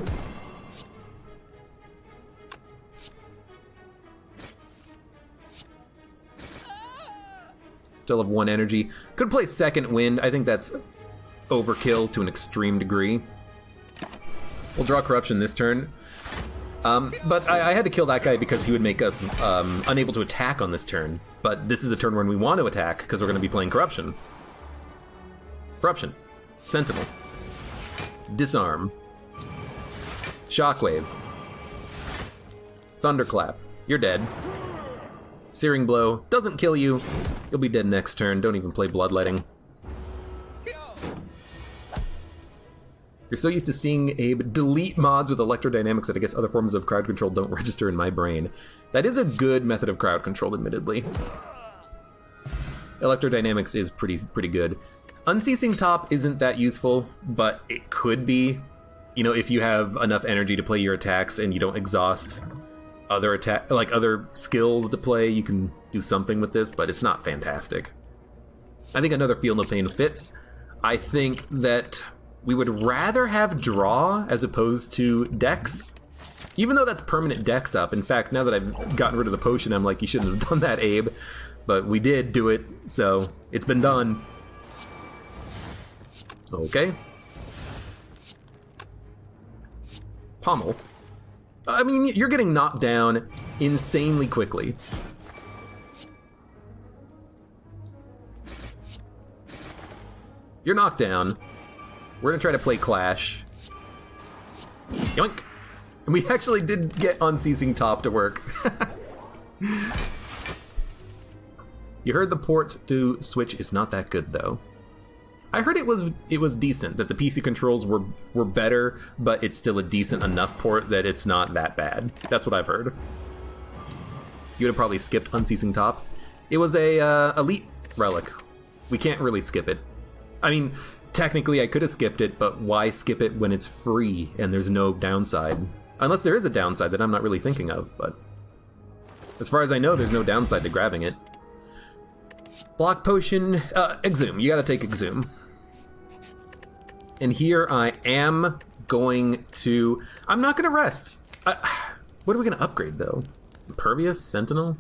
Still have 1 energy. Could play Second Wind. I think that's overkill to an extreme degree. We'll draw Corruption this turn. But I had to kill that guy because he would make us unable to attack on this turn. But this is a turn when we want to attack because we're going to be playing Corruption. Corruption. Sentinel. Disarm. Shockwave. Thunderclap. You're dead. Searing Blow. Doesn't kill you. You'll be dead next turn. Don't even play Bloodletting. You're so used to seeing Abe delete mods with electrodynamics that I guess other forms of crowd control don't register in my brain. That is a good method of crowd control, admittedly. Electrodynamics is pretty good. Unceasing Top isn't that useful, but it could be. You know, if you have enough energy to play your attacks and you don't exhaust other skills to play, you can do something with this, but it's not fantastic. I think another Feel No Pain fits. I think that we would rather have Draw as opposed to Dex. Even though that's permanent Dex up. In fact, now that I've gotten rid of the potion, I'm like, you shouldn't have done that, Abe. but we did do it, so it's been done. Okay. Pommel. I mean, you're getting knocked down insanely quickly. You're knocked down. We're gonna try to play Clash. Yoink! And we actually did get Unceasing Top to work. You heard the port to Switch is not that good, though. I heard it was decent, that the PC controls were better, but it's still a decent enough port that it's not that bad. That's what I've heard. You would have probably skipped Unceasing Top. It was a elite relic. We can't really skip it. I mean, technically I could have skipped it, but why skip it when it's free and there's no downside? Unless there is a downside that I'm not really thinking of, but as far as I know, there's no downside to grabbing it. Block Potion, Exhume. You gotta take Exhume. And here I am going to... I'm not gonna rest. What are we gonna upgrade, though? Impervious? Sentinel?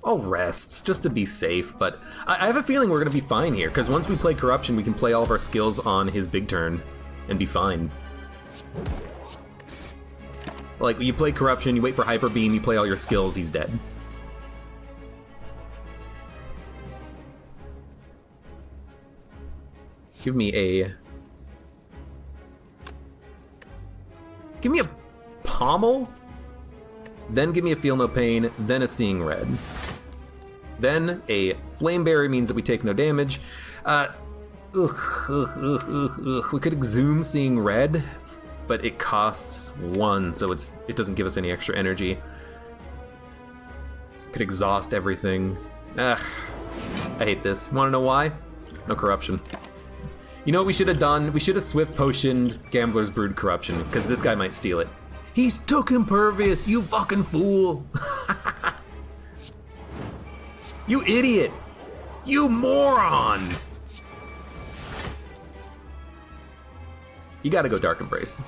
I'll rest, just to be safe, but I have a feeling we're gonna be fine here, because once we play Corruption, we can play all of our skills on his big turn and be fine. Like, you play Corruption, you wait for Hyper Beam, you play all your skills, he's dead. Give me a Pommel, then give me a Feel No Pain, then a Seeing Red. Then a Flame Berry means that we take no damage. We could Exhume Seeing Red, but it costs 1, so it doesn't give us any extra energy. Could exhaust everything. I hate this. Wanna know why? No Corruption. You know what we should have done? We should have Swift Potioned Gambler's Brood Corruption, because this guy might steal it. He's took Impervious, you fucking fool! You idiot! You moron! You gotta go Dark Embrace.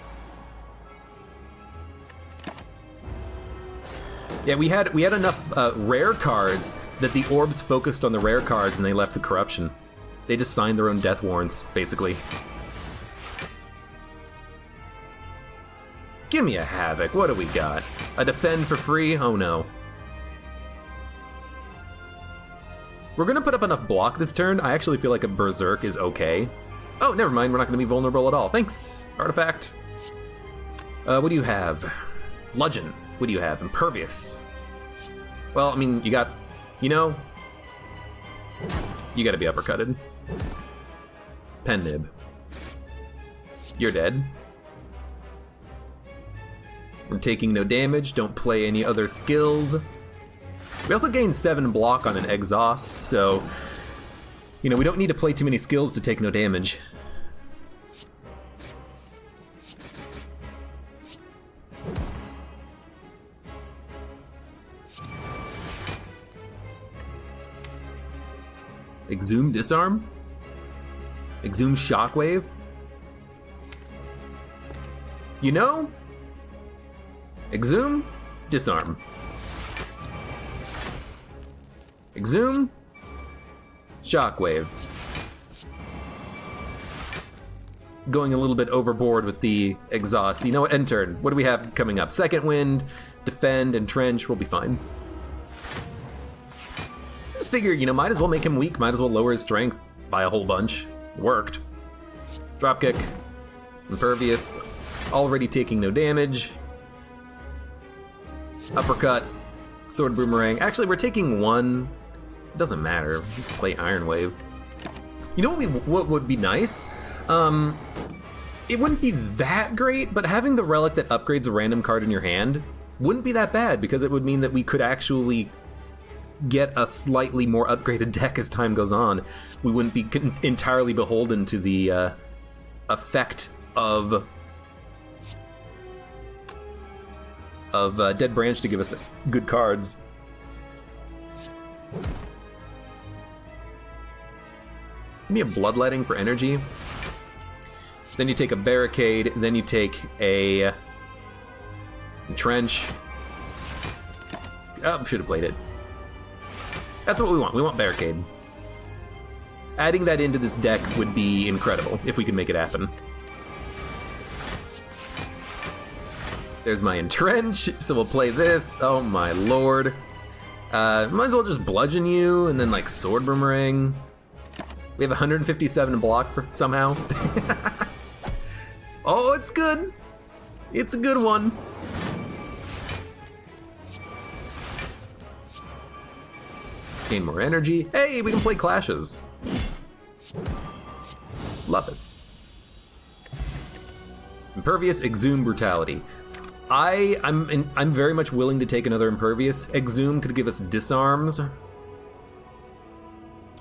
Yeah, we had enough rare cards that the orbs focused on the rare cards and they left the Corruption. They just signed their own death warrants, basically. Give me a Havoc, what do we got? A Defend for free? Oh no. We're gonna put up enough block this turn. I actually feel like a Berserk is okay. Oh, never mind, we're not gonna be vulnerable at all. Thanks, Artifact. What do you have? Bludgeon. What do you have? Impervious. Well, I mean, you got... You know... You gotta be uppercutted. Pen Nib. You're dead. We're taking no damage, don't play any other skills. We also gain 7 block on an Exhaust, so... You know, we don't need to play too many skills to take no damage. Exhume Disarm? Exhume Shockwave? You know? Exhume Disarm. Exhume Shockwave. Going a little bit overboard with the exhaust. You know what? End turn. What do we have coming up? Second Wind, Defend, Entrench. We'll be fine. Just figure, you know, might as well make him weak. Might as well lower his strength by a whole bunch. It worked. Dropkick. Impervious. Already taking no damage. Uppercut. Sword Boomerang. Actually, we're taking 1. It doesn't matter. Just play Iron Wave. You know what would be nice? It wouldn't be that great, but having the relic that upgrades a random card in your hand wouldn't be that bad, because it would mean that we could actually get a slightly more upgraded deck as time goes on. We wouldn't be entirely beholden to the effect of Dead Branch to give us good cards. Give me a Bloodletting for energy. Then you take a Barricade, then you take a Entrench. Oh, should have played it. That's what we want. We want Barricade. Adding that into this deck would be incredible if we could make it happen. There's my Entrench, so we'll play this. Oh my lord. Might as well just bludgeon you and then like Sword Boomerang. We have 157 block for somehow. Oh, it's good. It's a good one. Gain more energy. Hey, we can play clashes. Love it. Impervious, Exhume, Brutality. I'm very much willing to take another Impervious. Exhume could give us disarms.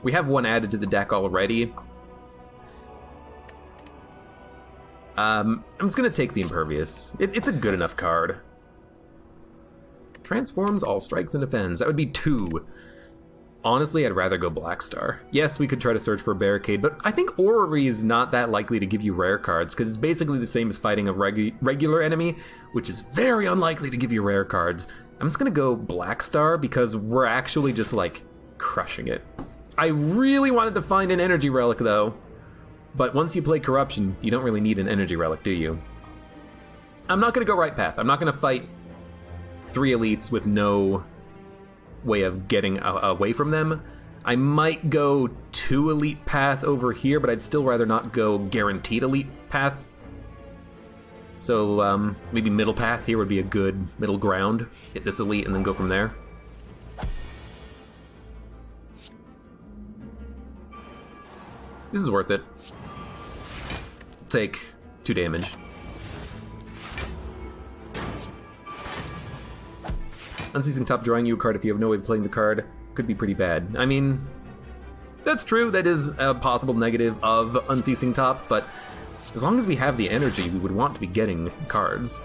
We have one added to the deck already. I'm just gonna take the Impervious. It's a good enough card. Transforms all strikes and defends. That would be 2. Honestly, I'd rather go Black Star. Yes, we could try to search for a Barricade, but I think Orrery is not that likely to give you rare cards, because it's basically the same as fighting a regular enemy, which is very unlikely to give you rare cards. I'm just gonna go Black Star, because we're actually just, like, crushing it. I really wanted to find an Energy Relic, though, but once you play Corruption, you don't really need an Energy Relic, do you? I'm not gonna go Right Path. I'm not gonna fight 3 elites with no way of getting away from them. I might go 2 elite path over here, but I'd still rather not go guaranteed elite path. So maybe middle path here would be a good middle ground. Hit this elite and then go from there. This is worth it. Take 2 damage. Unceasing Top drawing you a card if you have no way of playing the card could be pretty bad. I mean, that's true. That is a possible negative of Unceasing Top, but as long as we have the energy, we would want to be getting cards.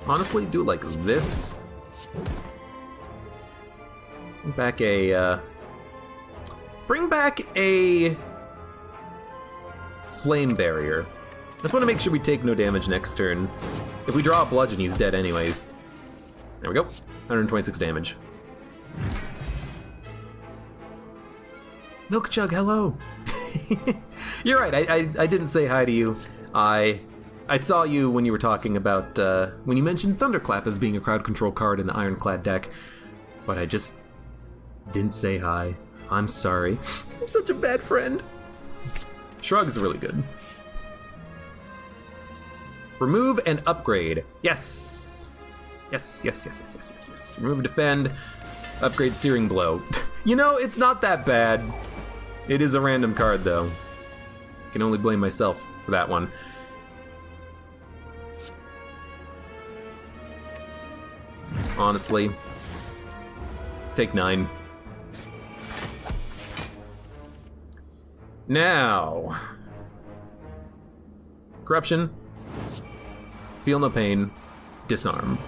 Honestly, do it like this. Bring back a Flame Barrier. I just want to make sure we take no damage next turn. If we draw a Bludgeon, he's dead anyways. There we go. 126 damage. Milk Chug, hello! You're right, I didn't say hi to you. I saw you when you were talking about, when you mentioned Thunderclap as being a crowd control card in the Ironclad deck, but I just didn't say hi. I'm sorry. I'm such a bad friend. Shrug's really good. Remove and upgrade. Yes! Yes. Remove, defend, upgrade Searing Blow. You know, it's not that bad. It is a random card, though. Can only blame myself for that one. Honestly, take 9. Now, Corruption, Feel No Pain, Disarm.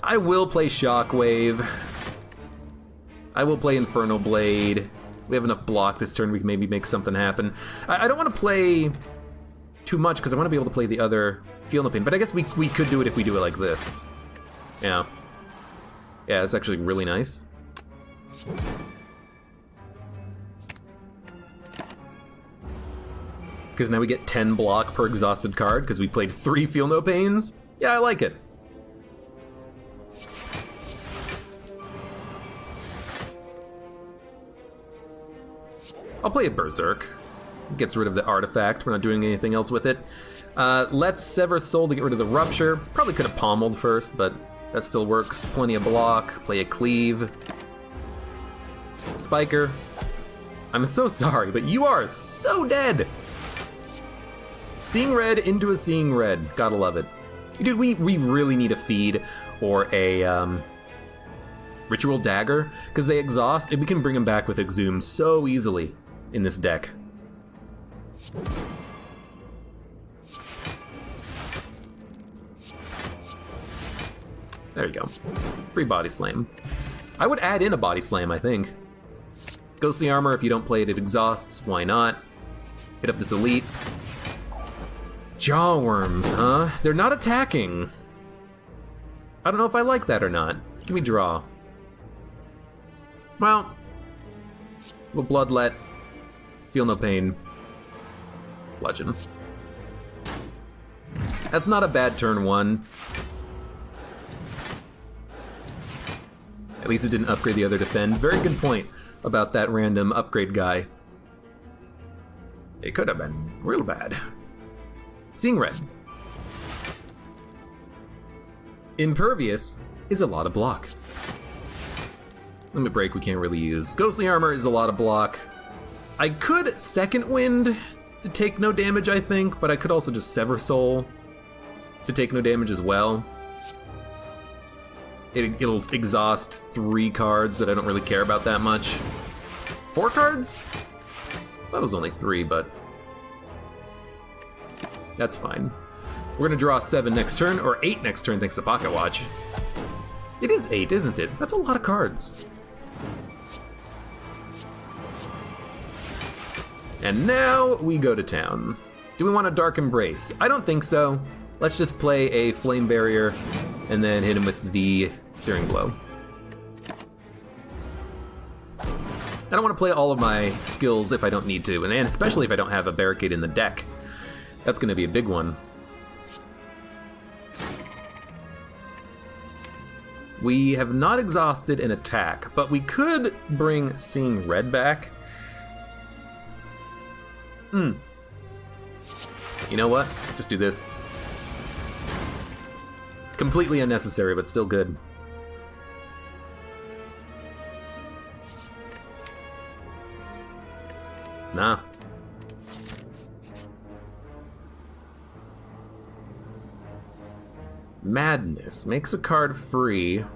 I will play Shockwave. I will play Infernal Blade. We have enough block this turn, we can maybe make something happen. I don't want to play too much because I want to be able to play the other Feel No Pain, but I guess we could do it if we do it like this. Yeah. Yeah, it's actually really nice. Because now we get 10 block per exhausted card because we played 3 Feel No Pains. Yeah, I like it. I'll play a Berserk. Gets rid of the artifact. We're not doing anything else with it. Let's Sever Soul to get rid of the Rupture. Probably could have pommeled first, but that still works. Plenty of block. Play a Cleave. Spiker. I'm so sorry, but you are so dead! Seeing Red into a Seeing Red. Gotta love it. Dude, we really need a feed or a Ritual Dagger, because they exhaust, and we can bring them back with Exhume so easily in this deck. There you go. Free Body Slam. I would add in a Body Slam, I think. Ghostly Armor, if you don't play it, it exhausts. Why not? Hit up this elite. Jawworms, huh? They're not attacking. I don't know if I like that or not. Give me draw. Well, we'll bloodlet. Feel no pain. Bludgeon. That's not a bad turn 1. At least it didn't upgrade the other defend. Very good point about that random upgrade guy. It could have been real bad. Seeing red. Impervious is a lot of block. Limit break we can't really use. Ghostly armor is a lot of block. I could second wind to take no damage, I think, but I could also just sever soul to take no damage as well. It'll exhaust 3 cards that I don't really care about that much. 4 cards? That was only 3, but that's fine. We're gonna draw 7 next turn, or 8 next turn thanks to Pocket Watch. It is 8, isn't it? That's a lot of cards. And now we go to town. Do we want a Dark Embrace? I don't think so. Let's just play a Flame Barrier and then hit him with the Searing Blow. I don't want to play all of my skills if I don't need to, and especially if I don't have a barricade in the deck. That's going to be a big one. We have not exhausted an attack, but we could bring Seeing Red back. You know what? Just do this. Completely unnecessary, but still good. Nah. Madness makes a card free. Of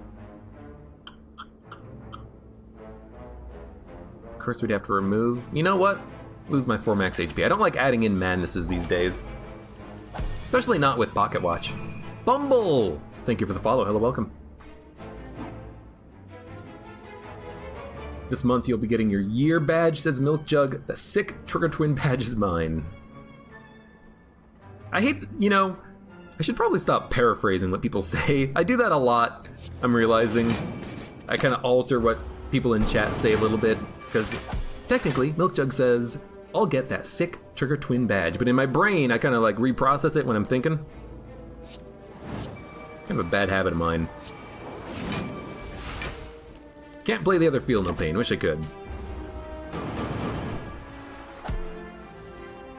course, we'd have to remove. You know what? Lose my 4 max HP. I don't like adding in madnesses these days, especially not with Pocket Watch. Bumble! Thank you for the follow. Hello, welcome. This month you'll be getting your year badge, says Milk Jug. The sick Trigger Twin badge is mine. I hate, I should probably stop paraphrasing what people say. I do that a lot, I'm realizing. I kind of alter what people in chat say a little bit, because technically Milk Jug says, I'll get that sick Trigger Twin badge, but in my brain I kind of like reprocess it when I'm thinking. Kind of a bad habit of mine. Can't play the other Feel No Pain, wish I could.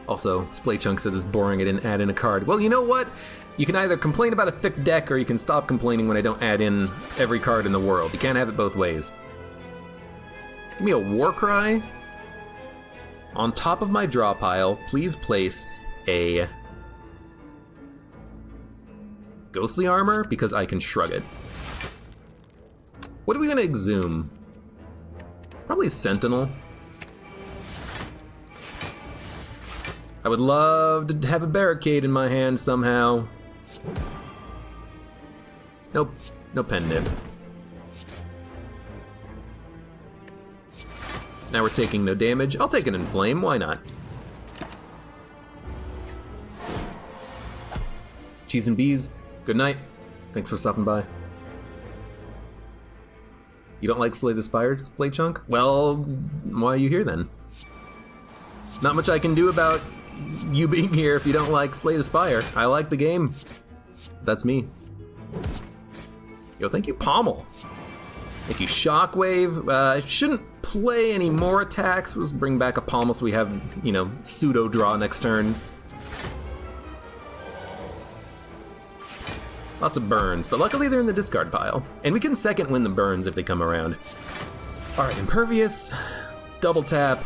Also, Splay Chunk says it's boring I didn't add in a card. Well, you know what? You can either complain about a thick deck or you can stop complaining when I don't add in every card in the world. You can't have it both ways. Give me a Warcry. On top of my draw pile, please place a Ghostly Armor, because I can shrug it. What are we gonna exhume? Probably Sentinel. I would love to have a barricade in my hand somehow. Nope, no pen nib. Now we're taking no damage. I'll take an Inflame, why not? Cheese and Bees, good night. Thanks for stopping by. You don't like Slay the Spire, Play Chunk? Well, why are you here then? Not much I can do about you being here if you don't like Slay the Spire. I like the game. That's me. Yo, thank you, Pommel. Thank you, Shockwave. I shouldn't play any more attacks. We'll just bring back a Pommel so we have, pseudo draw next turn. Lots of burns, but luckily they're in the discard pile. And we can second win the burns if they come around. Alright, Impervious, double tap.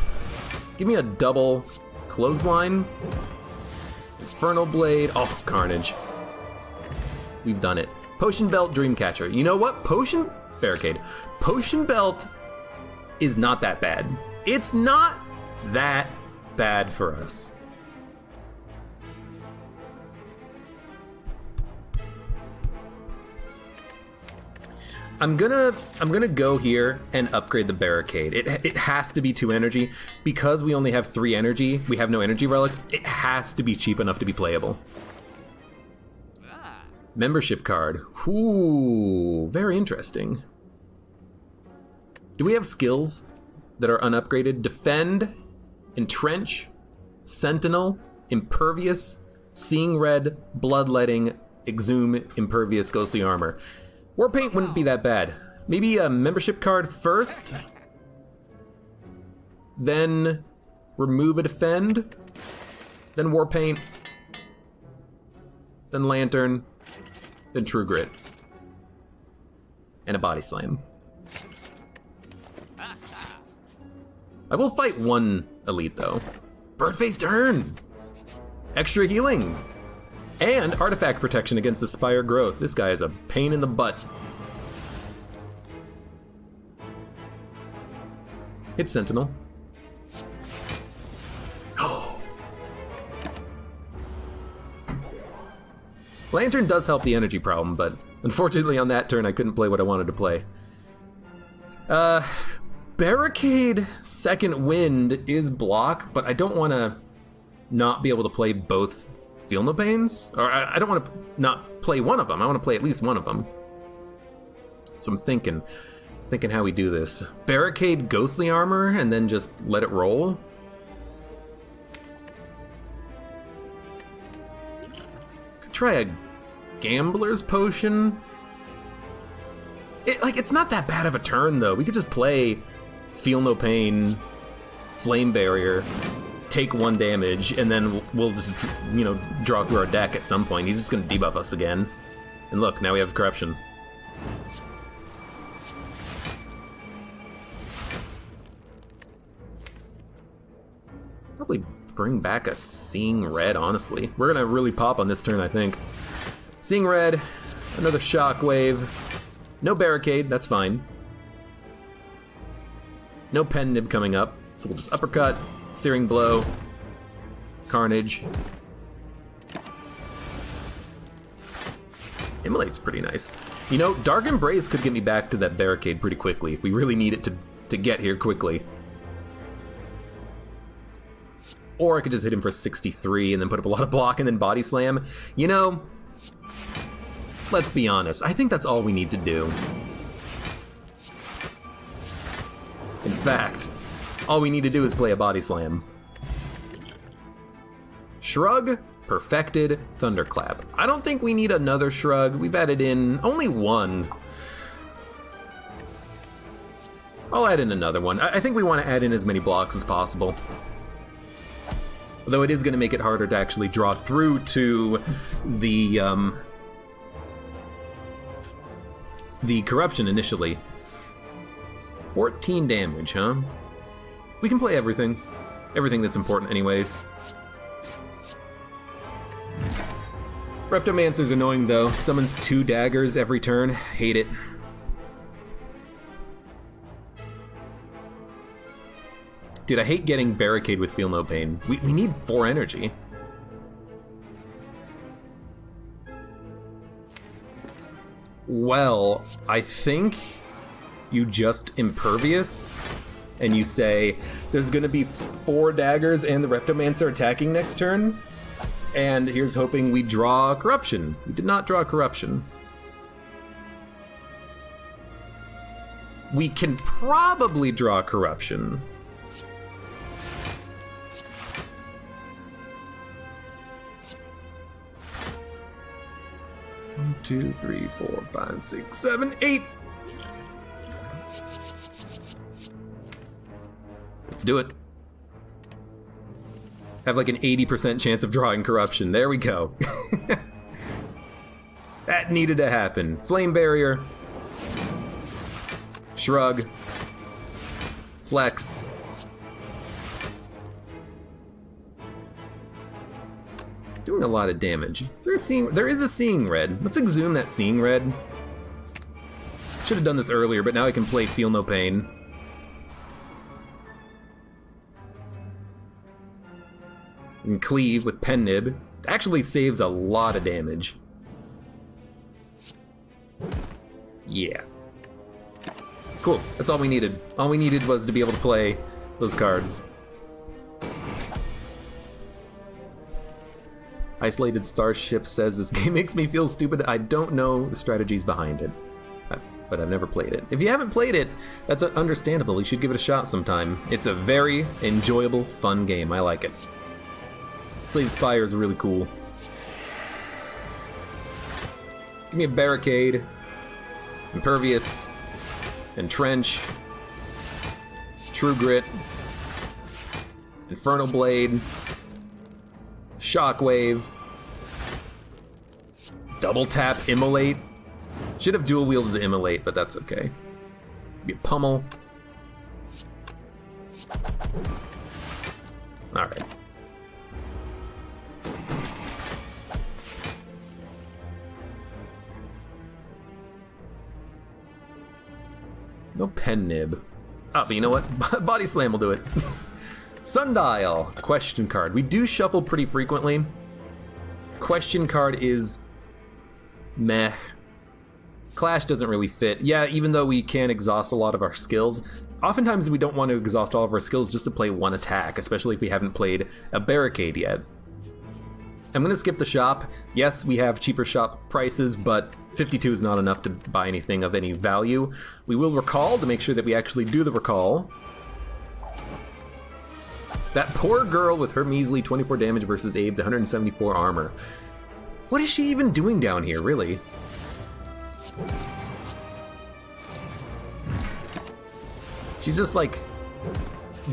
Give me a double Clothesline. Infernal Blade, oh, Carnage. We've done it. Potion Belt, Dreamcatcher. You know what? Barricade. Potion Belt is not that bad. It's not that bad for us. I'm gonna go here and upgrade the barricade. It has to be 2 energy. Because we only have 3 energy, we have no energy relics, it has to be cheap enough to be playable. Membership card. Ooh, very interesting. Do we have skills that are unupgraded? Defend, Entrench, Sentinel, Impervious, Seeing Red, Bloodletting, Exhume, Impervious, Ghostly Armor. Warpaint wouldn't be that bad. Maybe a membership card first, then remove a Defend, then Warpaint, then Lantern, then True Grit, and a Body Slam. I will fight 1 elite though. Bird-faced Urn! Extra healing! And artifact protection against the Spire growth. This guy is a pain in the butt. Hit Sentinel. Oh. Lantern does help the energy problem, but unfortunately on that turn I couldn't play what I wanted to play. Barricade Second Wind is block, but I don't want to not be able to play both Feel No Pains? Or I don't want to not play one of them. I want to play at least one of them. So I'm thinking how we do this. Barricade Ghostly Armor and then just let it roll? Could try a Gambler's Potion. It's not that bad of a turn though. We could just play Feel No Pain, Flame Barrier, take 1 damage, and then we'll just, draw through our deck at some point. He's just gonna debuff us again. And look, now we have Corruption. Probably bring back a Seeing Red, honestly. We're gonna really pop on this turn, I think. Seeing Red, another Shockwave. No Barricade, that's fine. No Pen Nib coming up, so we'll just Uppercut, Searing Blow, Carnage. Immolate's pretty nice. Dark Embrace could get me back to that Barricade pretty quickly if we really need it to get here quickly. Or I could just hit him for 63 and then put up a lot of block and then Body Slam. Let's be honest, I think that's all we need to do. In fact, all we need to do is play a Body Slam. Shrug, Perfected, Thunderclap. I don't think we need another Shrug. We've added in only 1. I'll add in another one. I think we want to add in as many blocks as possible. Although it is going to make it harder to actually draw through to the Corruption initially. 14 damage, huh? We can play everything. Everything that's important anyways. Reptomancer's annoying though. Summons 2 daggers every turn. Hate it. Dude, I hate getting Barricade with Feel No Pain. We need 4 energy. Well, I think you just Impervious, and you say, there's gonna be 4 daggers and the Reptomancer attacking next turn, and here's hoping we draw Corruption. We did not draw Corruption. We can probably draw Corruption. One, 2, 3, 4, 5, 6, 7, 8. Let's do it. Have like an 80% chance of drawing Corruption. There we go. That needed to happen. Flame Barrier. Shrug. Flex. Doing a lot of damage. Is there a Seeing? There is a Seeing Red. Let's exhume that Seeing Red. Should have done this earlier, but now I can play Feel No Pain. And Cleave with Pen Nib. Actually saves a lot of damage. Yeah. Cool, that's all we needed. All we needed was to be able to play those cards. Isolated Starship says, this game makes me feel stupid. I don't know the strategies behind it, but I've never played it. If you haven't played it, that's understandable. You should give it a shot sometime. It's a very enjoyable, fun game. I like it. Spire is really cool. Give me a Barricade, Impervious, Entrench, True Grit, Infernal Blade, Shockwave, Double Tap, Immolate. Should have dual wielded the Immolate, but that's okay. Be a Pummel. Alright. No pen nib. Oh, but you know what? Body Slam will do it. Sundial. Question card. We do shuffle pretty frequently. Question card is meh. Clash doesn't really fit. Yeah, even though we can exhaust a lot of our skills, oftentimes we don't want to exhaust all of our skills just to play one attack, especially if we haven't played a Barricade yet. I'm going to skip the shop. Yes, we have cheaper shop prices, but 52 is not enough to buy anything of any value. We will recall to make sure that we actually do the recall. That poor girl with her measly 24 damage versus Abe's 174 armor. What is she even doing down here, really? She's just like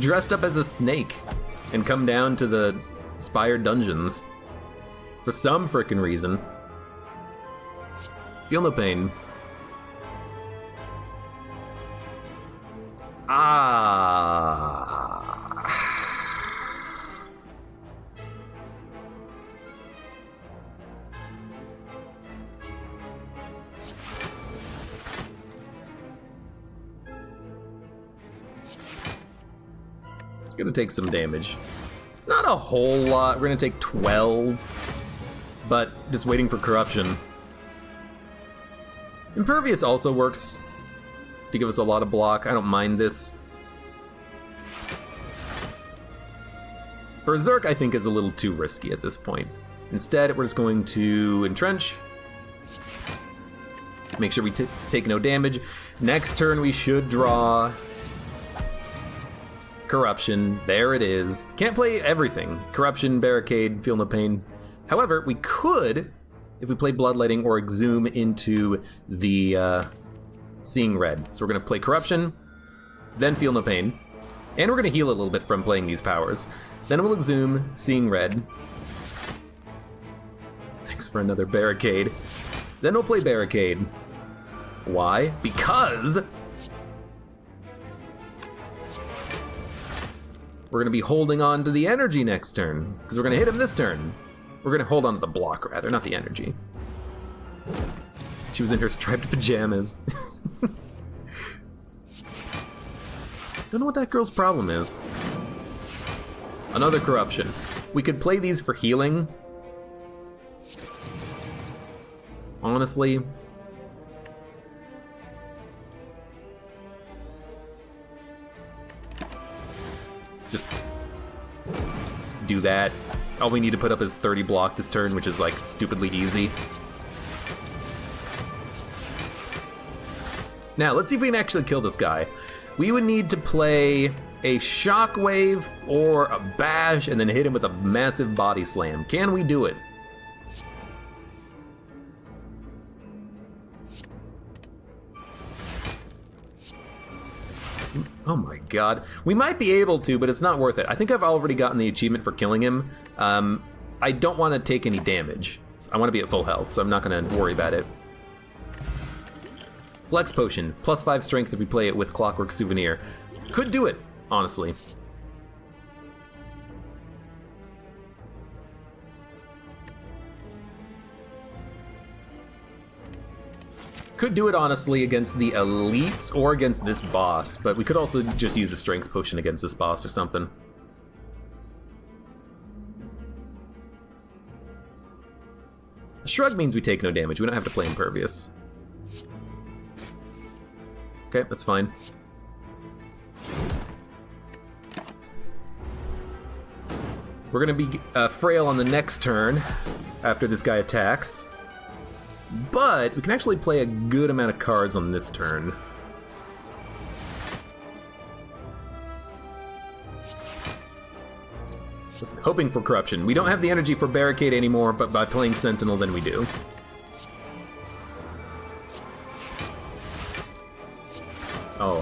dressed up as a snake and come down to the Spire dungeons for some frickin' reason. Feel no pain. Gonna take some damage. Not a whole lot. We're gonna take 12, but just waiting for corruption. Impervious also works to give us a lot of block. I don't mind this. Berserk, I think, is a little too risky at this point. Instead, we're just going to entrench. Make sure we take no damage. Next turn, we should draw Corruption. There it is. Can't play everything. Corruption, Barricade, Feel No Pain. However, we could, if we play Bloodletting or Exhume into the Seeing Red. So we're going to play Corruption, then Feel No Pain. And we're going to heal a little bit from playing these powers. Then we'll Exhume, Seeing Red. Thanks for another Barricade. Then we'll play Barricade. Why? Because we're going to be holding on to the energy next turn, because we're going to hit him this turn. We're going to hold on to the block, rather, not the energy. She was in her striped pajamas. Don't know what that girl's problem is. Another Corruption. We could play these for healing. Honestly. Just do that. All we need to put up is 30 block this turn, which is like stupidly easy. Now, let's see if we can actually kill this guy. We would need to play a Shockwave or a Bash and then hit him with a massive Body Slam. Can we do it? Oh my god. We might be able to, but it's not worth it. I think I've already gotten the achievement for killing him. I don't want to take any damage. I want to be at full health, so I'm not going to worry about it. Flex Potion, +5 strength if we play it with Clockwork Souvenir. Could do it, honestly. Could do it, honestly, against the elites or against this boss, but we could also just use a strength potion against this boss or something. A shrug means we take no damage. We don't have to play Impervious. Okay, that's fine. We're gonna be frail on the next turn after this guy attacks. But we can actually play a good amount of cards on this turn. Just hoping for corruption. We don't have the energy for barricade anymore, but by playing Sentinel, then we do. Oh,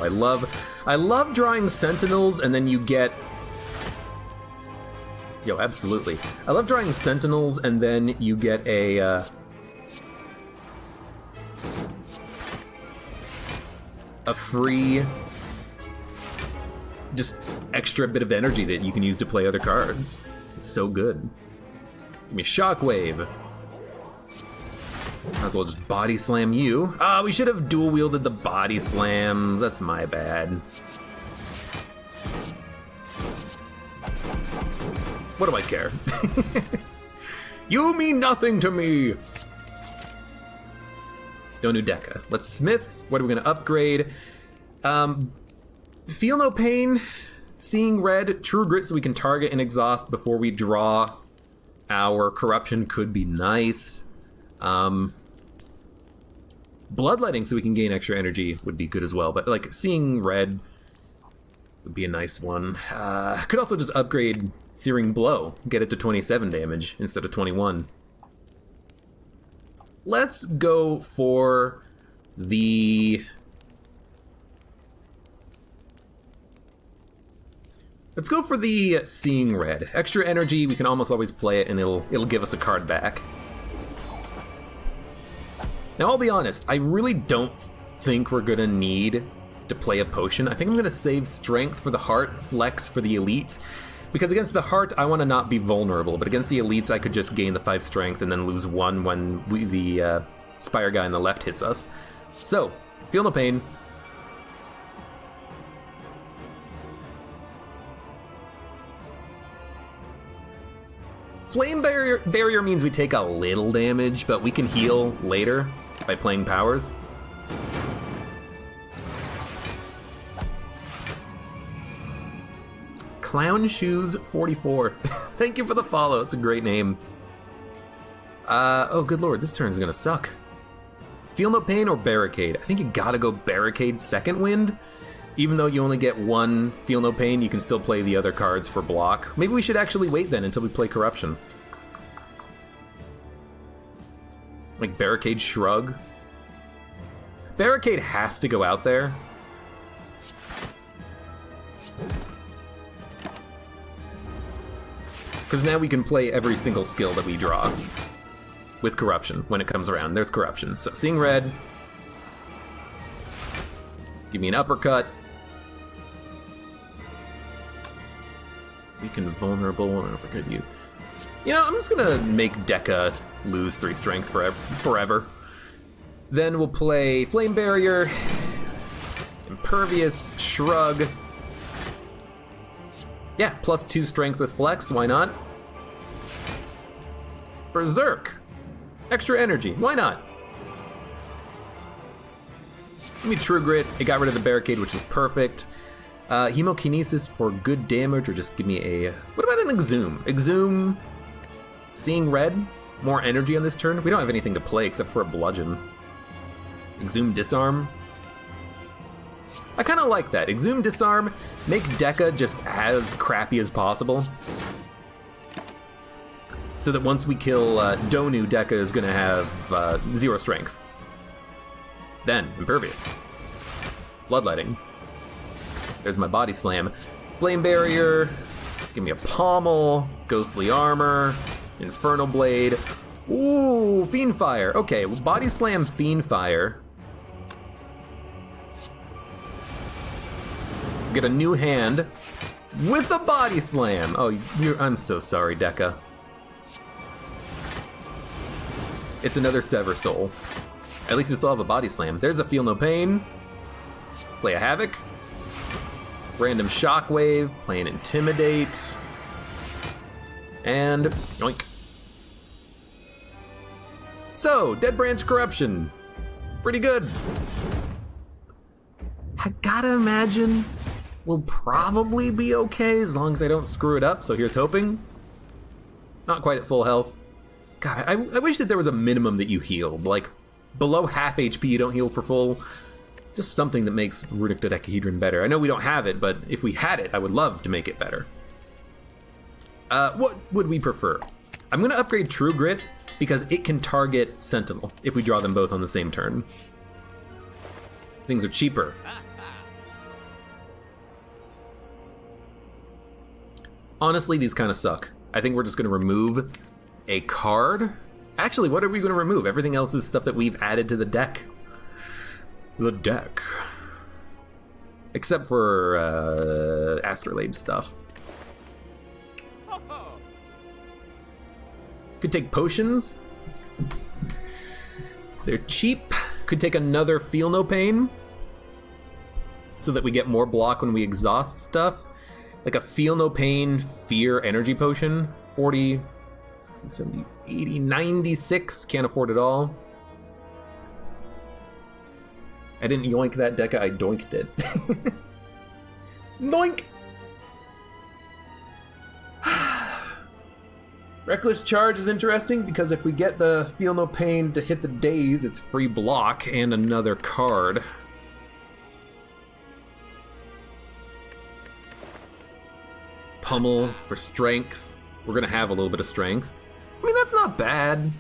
I love drawing Sentinels, and then you get... Yo, absolutely. I love drawing Sentinels, and then you get a free, just extra bit of energy that you can use to play other cards. It's so good. Give me a Shockwave. Might as well just body slam you. Ah, we should have dual wielded the body slams. That's my bad. What do I care? You mean nothing to me! Don't do Deca. Let's Smith. What are we gonna upgrade? Feel no pain. Seeing red. True grit so we can target and exhaust before we draw. Our corruption could be nice. Bloodletting so we can gain extra energy would be good as well. But like seeing red would be a nice one. Could also just upgrade Searing Blow. Get it to 27 damage instead of 21. Let's go for the... Let's go for the Seeing Red. Extra energy, we can almost always play it and it'll give us a card back. Now I'll be honest, I really don't think we're gonna need to play a potion. I think I'm gonna save strength for the heart, flex for the elites. Because against the heart, I want to not be vulnerable, but against the elites, I could just gain the 5 strength and then lose 1 when the Spire guy on the left hits us. So, feel no pain. Flame barrier means we take a little damage, but we can heal later by playing powers. Clown Shoes 44. Thank you for the follow. It's a great name. Oh, good lord. This turn's gonna suck. Feel no pain or barricade? I think you gotta go barricade second wind. Even though you only get 1 feel no pain, you can still play the other cards for block. Maybe we should actually wait then until we play corruption. Like barricade shrug. Barricade has to go out there. Because now we can play every single skill that we draw with corruption when it comes around. There's corruption. So seeing red. Give me an uppercut. Weaken vulnerable and uppercut you. You know, I'm just gonna make Deca lose 3 strength forever. Then we'll play Flame Barrier, Impervious, Shrug. Yeah, plus 2 strength with flex, why not? Berserk. Extra energy, why not? Give me True Grit, it got rid of the barricade, which is perfect. Hemokinesis for good damage, or just give me a... What about an Exhume? Exhume, seeing red, more energy on this turn. We don't have anything to play except for a bludgeon. Exhume Disarm. I kind of like that. Exhume Disarm, make Deca just as crappy as possible. So that once we kill Donu, Deca is going to have 0 strength. Then, Impervious. Bloodletting. There's my Body Slam. Flame Barrier. Give me a Pommel. Ghostly Armor. Infernal Blade. Ooh, Fiend Fire. Okay, Body Slam, Fiend Fire. Get a new hand with a Body Slam. Oh, I'm so sorry, Deca. It's another Sever Soul. At least we still have a Body Slam. There's a Feel No Pain. Play a Havoc. Random Shockwave. Play an Intimidate. And yoink. So, Dead Branch Corruption. Pretty good. I gotta imagine we'll probably be okay as long as I don't screw it up, so here's hoping. Not quite at full health. God, I wish that there was a minimum that you healed. Like, below half HP you don't heal for full. Just something that makes Runic Dodecahedron better. I know we don't have it, but if we had it, I would love to make it better. What would we prefer? I'm going to upgrade True Grit because it can target Sentinel if we draw them both on the same turn. Things are cheaper. Honestly, these kind of suck. I think we're just going to remove a card. Actually, what are we going to remove? Everything else is stuff that we've added to the deck. The deck. Except for Astrolabe stuff. Could take potions. They're cheap. Could take another Feel No Pain, so that we get more block when we exhaust stuff. Like a Feel No Pain Fear Energy Potion. 40, 60, 70, 80, 96. Can't afford it all. I didn't yoink that deca, I doinked it. Doink! Reckless Charge is interesting because if we get the Feel No Pain to hit the daze, it's free block and another card. Pummel for strength. We're gonna have a little bit of strength. I mean, that's not bad.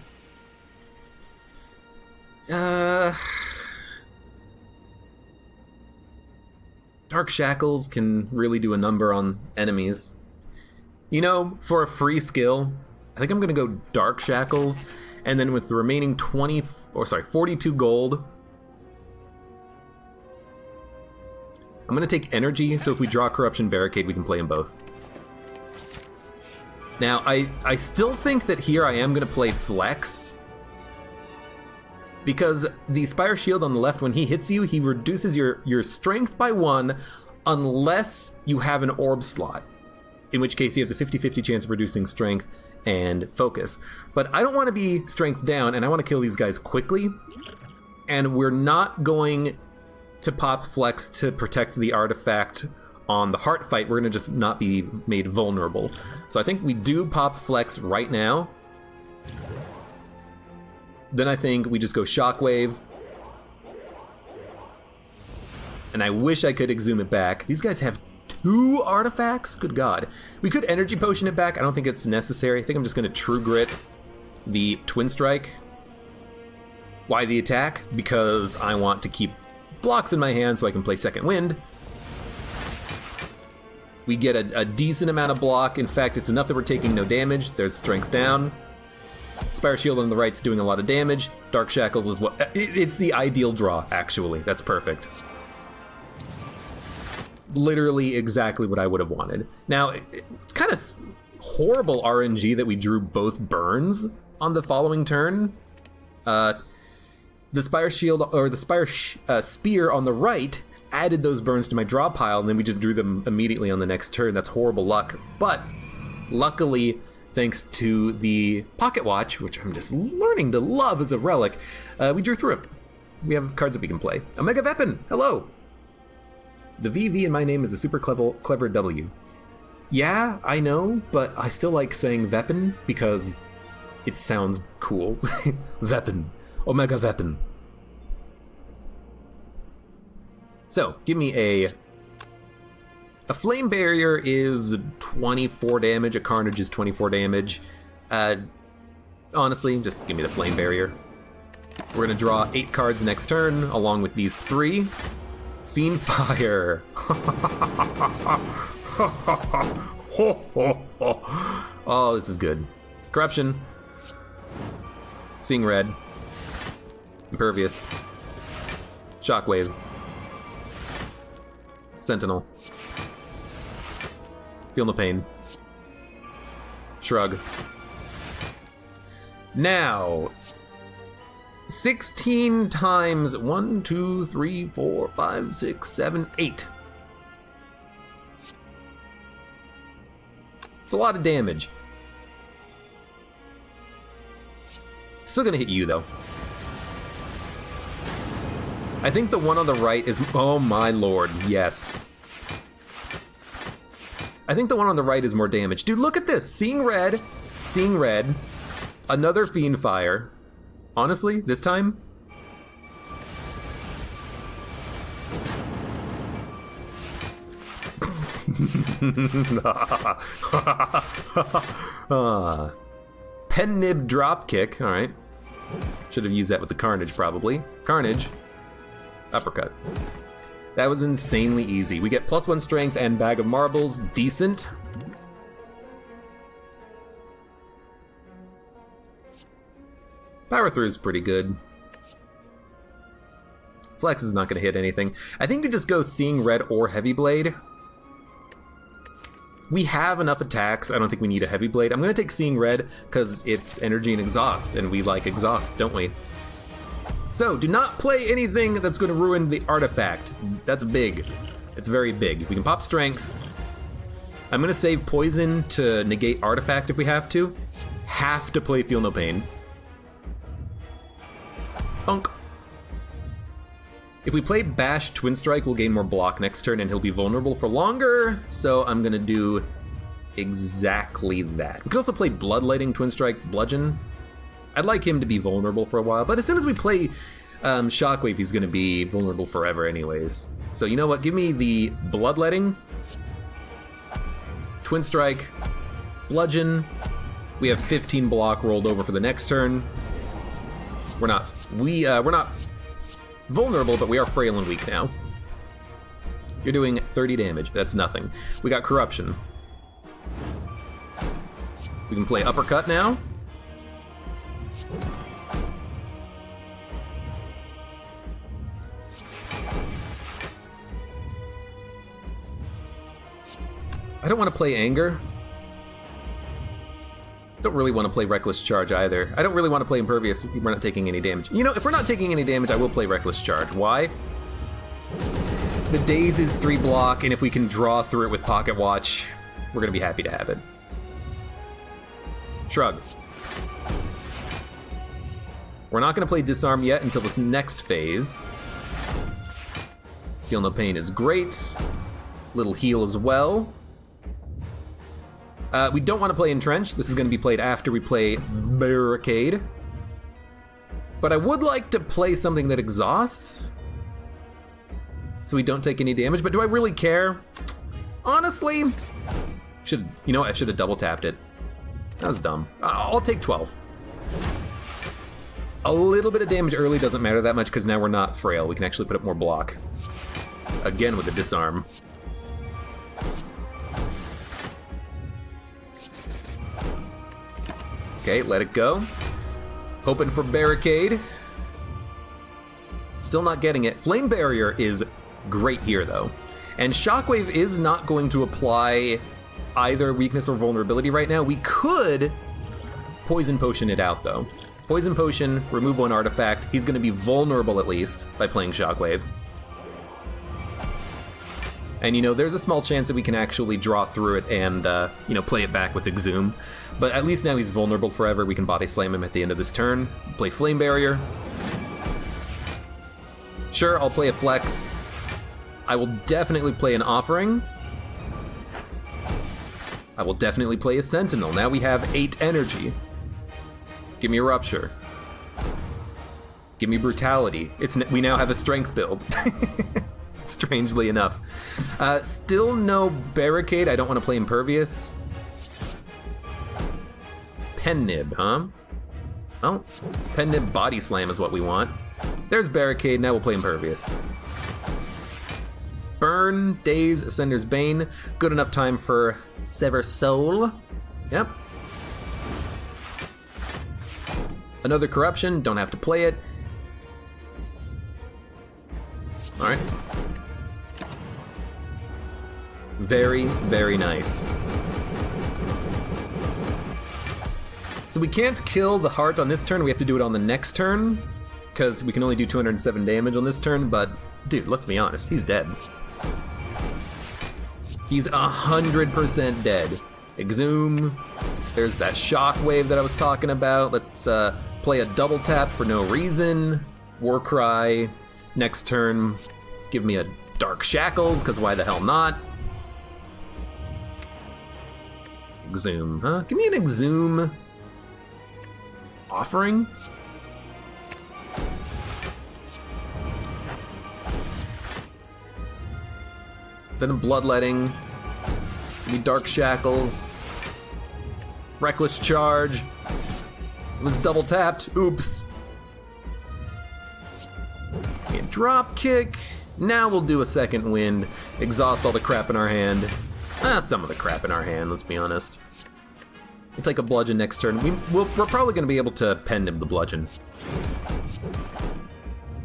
Dark Shackles can really do a number on enemies. You know, for a free skill, I think I'm gonna go Dark Shackles, and then with the remaining 42 gold, I'm gonna take Energy, so if we draw Corruption Barricade, we can play them both. Now, I still think that here I am gonna play Flex, because the Spire Shield on the left, when he hits you, he reduces your strength by 1 unless you have an orb slot, in which case he has a 50-50 chance of reducing strength and focus. But I don't want to be strength down, and I want to kill these guys quickly, and we're not going to pop Flex to protect the artifact on the heart fight. We're going to just not be made vulnerable. So I think we do pop Flex right now. Then I think we just go Shockwave. And I wish I could Exhume it back. These guys have 2 artifacts? Good God. We could Energy Potion it back. I don't think it's necessary. I think I'm just going to True Grit the Twin Strike. Why the attack? Because I want to keep blocks in my hand so I can play Second Wind. We get a decent amount of block. In fact, it's enough that we're taking no damage. There's strength down. Spire Shield on the right's doing a lot of damage. Dark Shackles is what... It's the ideal draw, actually. That's perfect. Literally exactly what I would have wanted. Now, it's kind of horrible RNG that we drew both burns on the following turn. The Spire Shield, or the Spire Spear on the right added those burns to my draw pile, and then we just drew them immediately on the next turn. That's horrible luck. But luckily, thanks to the Pocket Watch, which I'm just learning to love as a relic, we drew through it. We have cards that we can play. Omega Weapon, hello! The VV in my name is a super clever W. Yeah, I know, but I still like saying Weapon because it sounds cool. Weapon. Omega Weapon. So, give me a Flame Barrier is 24 damage, a Carnage is 24 damage. Honestly, just give me the Flame Barrier. We're gonna draw 8 cards next turn, along with these 3. Fiendfire. Oh, this is good. Corruption. Seeing Red. Impervious. Shockwave. Sentinel. Feel No Pain. Shrug. Now, 16 times 1, 2, 3, 4, 5, 6, 7, 8. It's a lot of damage. Still gonna hit you though. I think the one on the right is... Oh my lord, yes. I think the one on the right is more damage. Dude, look at this! Seeing red, another Fiend Fire. Honestly, this time... Pen Nib Dropkick, alright. Should have used that with the Carnage, probably. Carnage. Uppercut. That was insanely easy. We get +1 strength and Bag of Marbles. Decent. Power Through is pretty good. Flex is not going to hit anything. I think you just go Seeing Red or Heavy Blade. We have enough attacks. I don't think we need a Heavy Blade. I'm going to take Seeing Red because it's energy and exhaust, and we like exhaust, don't we? So, do not play anything that's going to ruin the artifact. That's big. It's very big. We can pop Strength. I'm going to save Poison to negate Artifact if we have to. Have to play Feel No Pain. Bonk. If we play Bash Twin Strike, we'll gain more block next turn and he'll be vulnerable for longer, so I'm gonna do exactly that. We could also play Bloodlighting, Twin Strike, Bludgeon. I'd like him to be vulnerable for a while, but as soon as we play Shockwave, he's gonna be vulnerable forever anyways. So you know what, give me the Bloodletting, Twin Strike, Bludgeon. We have 15 block rolled over for the next turn. We're not vulnerable, but we are frail and weak now. You're doing 30 damage. That's nothing. We got Corruption. We can play Uppercut now. I don't want to play Anger. Don't really want to play Reckless Charge either. I don't really want to play Impervious. We're not taking any damage. You know, if we're not taking any damage, I will play Reckless Charge. Why? The Daze is 3 block, and if we can draw through it with Pocket Watch, we're going to be happy to have it. Shrug. We're not going to play Disarm yet until this next phase. Feel No Pain is great. Little heal as well. We don't want to play Entrench. This is going to be played after we play Barricade. But I would like to play something that exhausts, so we don't take any damage. But do I really care? Honestly, you know what? I should have double tapped it. That was dumb. I'll take 12. A little bit of damage early doesn't matter that much because now we're not frail. We can actually put up more block. Again with the Disarm. Okay, let it go. Hoping for Barricade. Still not getting it. Flame Barrier is great here, though. And Shockwave is not going to apply either weakness or vulnerability right now. We could Poison Potion it out, though. Poison Potion, remove 1 artifact. He's going to be vulnerable, at least, by playing Shockwave. And, you know, there's a small chance that we can actually draw through it and, you know, play it back with Exhume. But at least now he's vulnerable forever. We can Body Slam him at the end of this turn. Play Flame Barrier. Sure, I'll play a Flex. I will definitely play an Offering. I will definitely play a Sentinel. Now we have 8 energy. Give me a Rupture. Give me Brutality. We now have a Strength build. Strangely enough. Still no Barricade. I don't want to play Impervious. Pen Nib, huh? Oh, Pen Nib Body Slam is what we want. There's Barricade. Now we'll play Impervious. Burn, Daze, Ascender's Bane. Good enough time for Sever Soul. Yep. Another Corruption. Don't have to play it. Alright. Very, very nice. So we can't kill the heart on this turn, we have to do it on the next turn, because we can only do 207 damage on this turn, but, dude, let's be honest, he's dead. He's 100% dead. Exhume, there's that Shockwave that I was talking about, let's play a double tap for no reason, Warcry, Next turn, give me a Dark Shackles, because why the hell not? Exhume, huh? Give me an Exhume offering. Then a Bloodletting. Give me Dark Shackles. Reckless Charge. It was double tapped. Oops. Okay, drop kick. Now we'll do a second wind. Exhaust all the crap in our hand. Some of the crap in our hand, let's be honest. We'll take a bludgeon next turn. We're probably going to be able to pen him the bludgeon.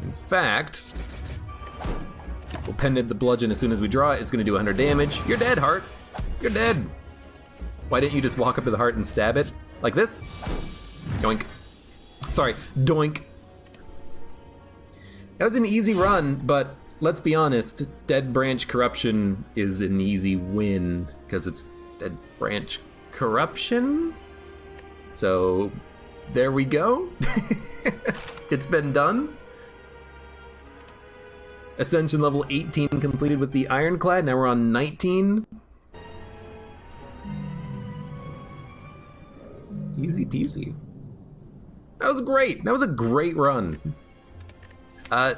In fact, we'll pen him the bludgeon as soon as we draw it. It's going to do 100 damage. You're dead, Heart. You're dead. Why didn't you just walk up to the Heart and stab it? Like this? Doink. Sorry, doink. That was an easy run, but let's be honest, Dead Branch Corruption is an easy win, because it's Dead Branch Corruption? So, there we go. It's been done. Ascension level 18 completed with the Ironclad, now we're on 19. Easy peasy. That was great. That was a great run. Kind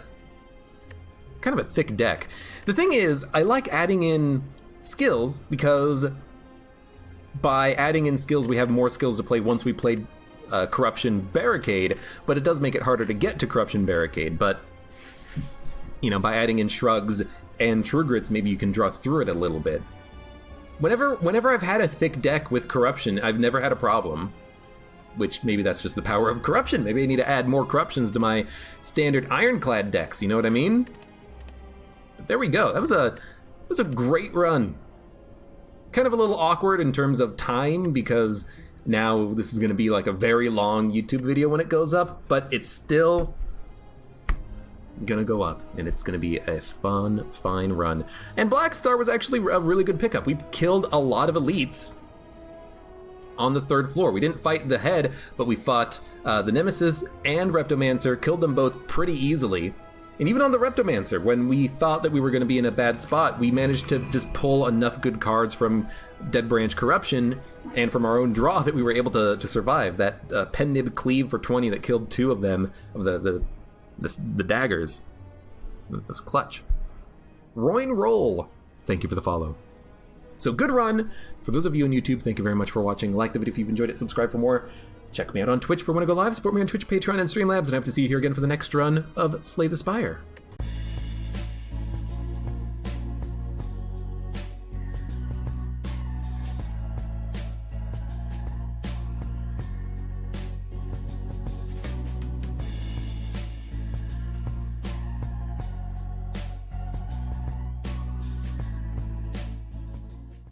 of a thick deck. The thing is, I like adding in skills because by adding in skills, we have more skills to play once we played Corruption Barricade, but it does make it harder to get to Corruption Barricade. But, you know, by adding in Shrugs and True Grits, maybe you can draw through it a little bit. Whenever I've had a thick deck with Corruption, I've never had a problem. Which maybe that's just the power of Corruption. Maybe I need to add more Corruptions to my standard Ironclad decks, you know what I mean? But there we go. That was a great run. Kind of a little awkward in terms of time because now this is going to be like a very long YouTube video when it goes up, but it's still gonna go up, and it's gonna be a fine run. And Black Star was actually a really good pickup. We killed a lot of elites on the third floor. We didn't fight the head, but we fought the Nemesis and Reptomancer, killed them both pretty easily. And even on the Reptomancer, when we thought that we were going to be in a bad spot, we managed to just pull enough good cards from Dead Branch Corruption and from our own draw that we were able to survive. That Pen Nib Cleave for 20 that killed 2 of them, of the daggers. It was clutch. Roin Roll, thank you for the follow. So good run. For those of you on YouTube, thank you very much for watching. Like the video if you've enjoyed it, subscribe for more. Check me out on Twitch for when I go live, support me on Twitch, Patreon, and Streamlabs, and I hope to see you here again for the next run of Slay the Spire.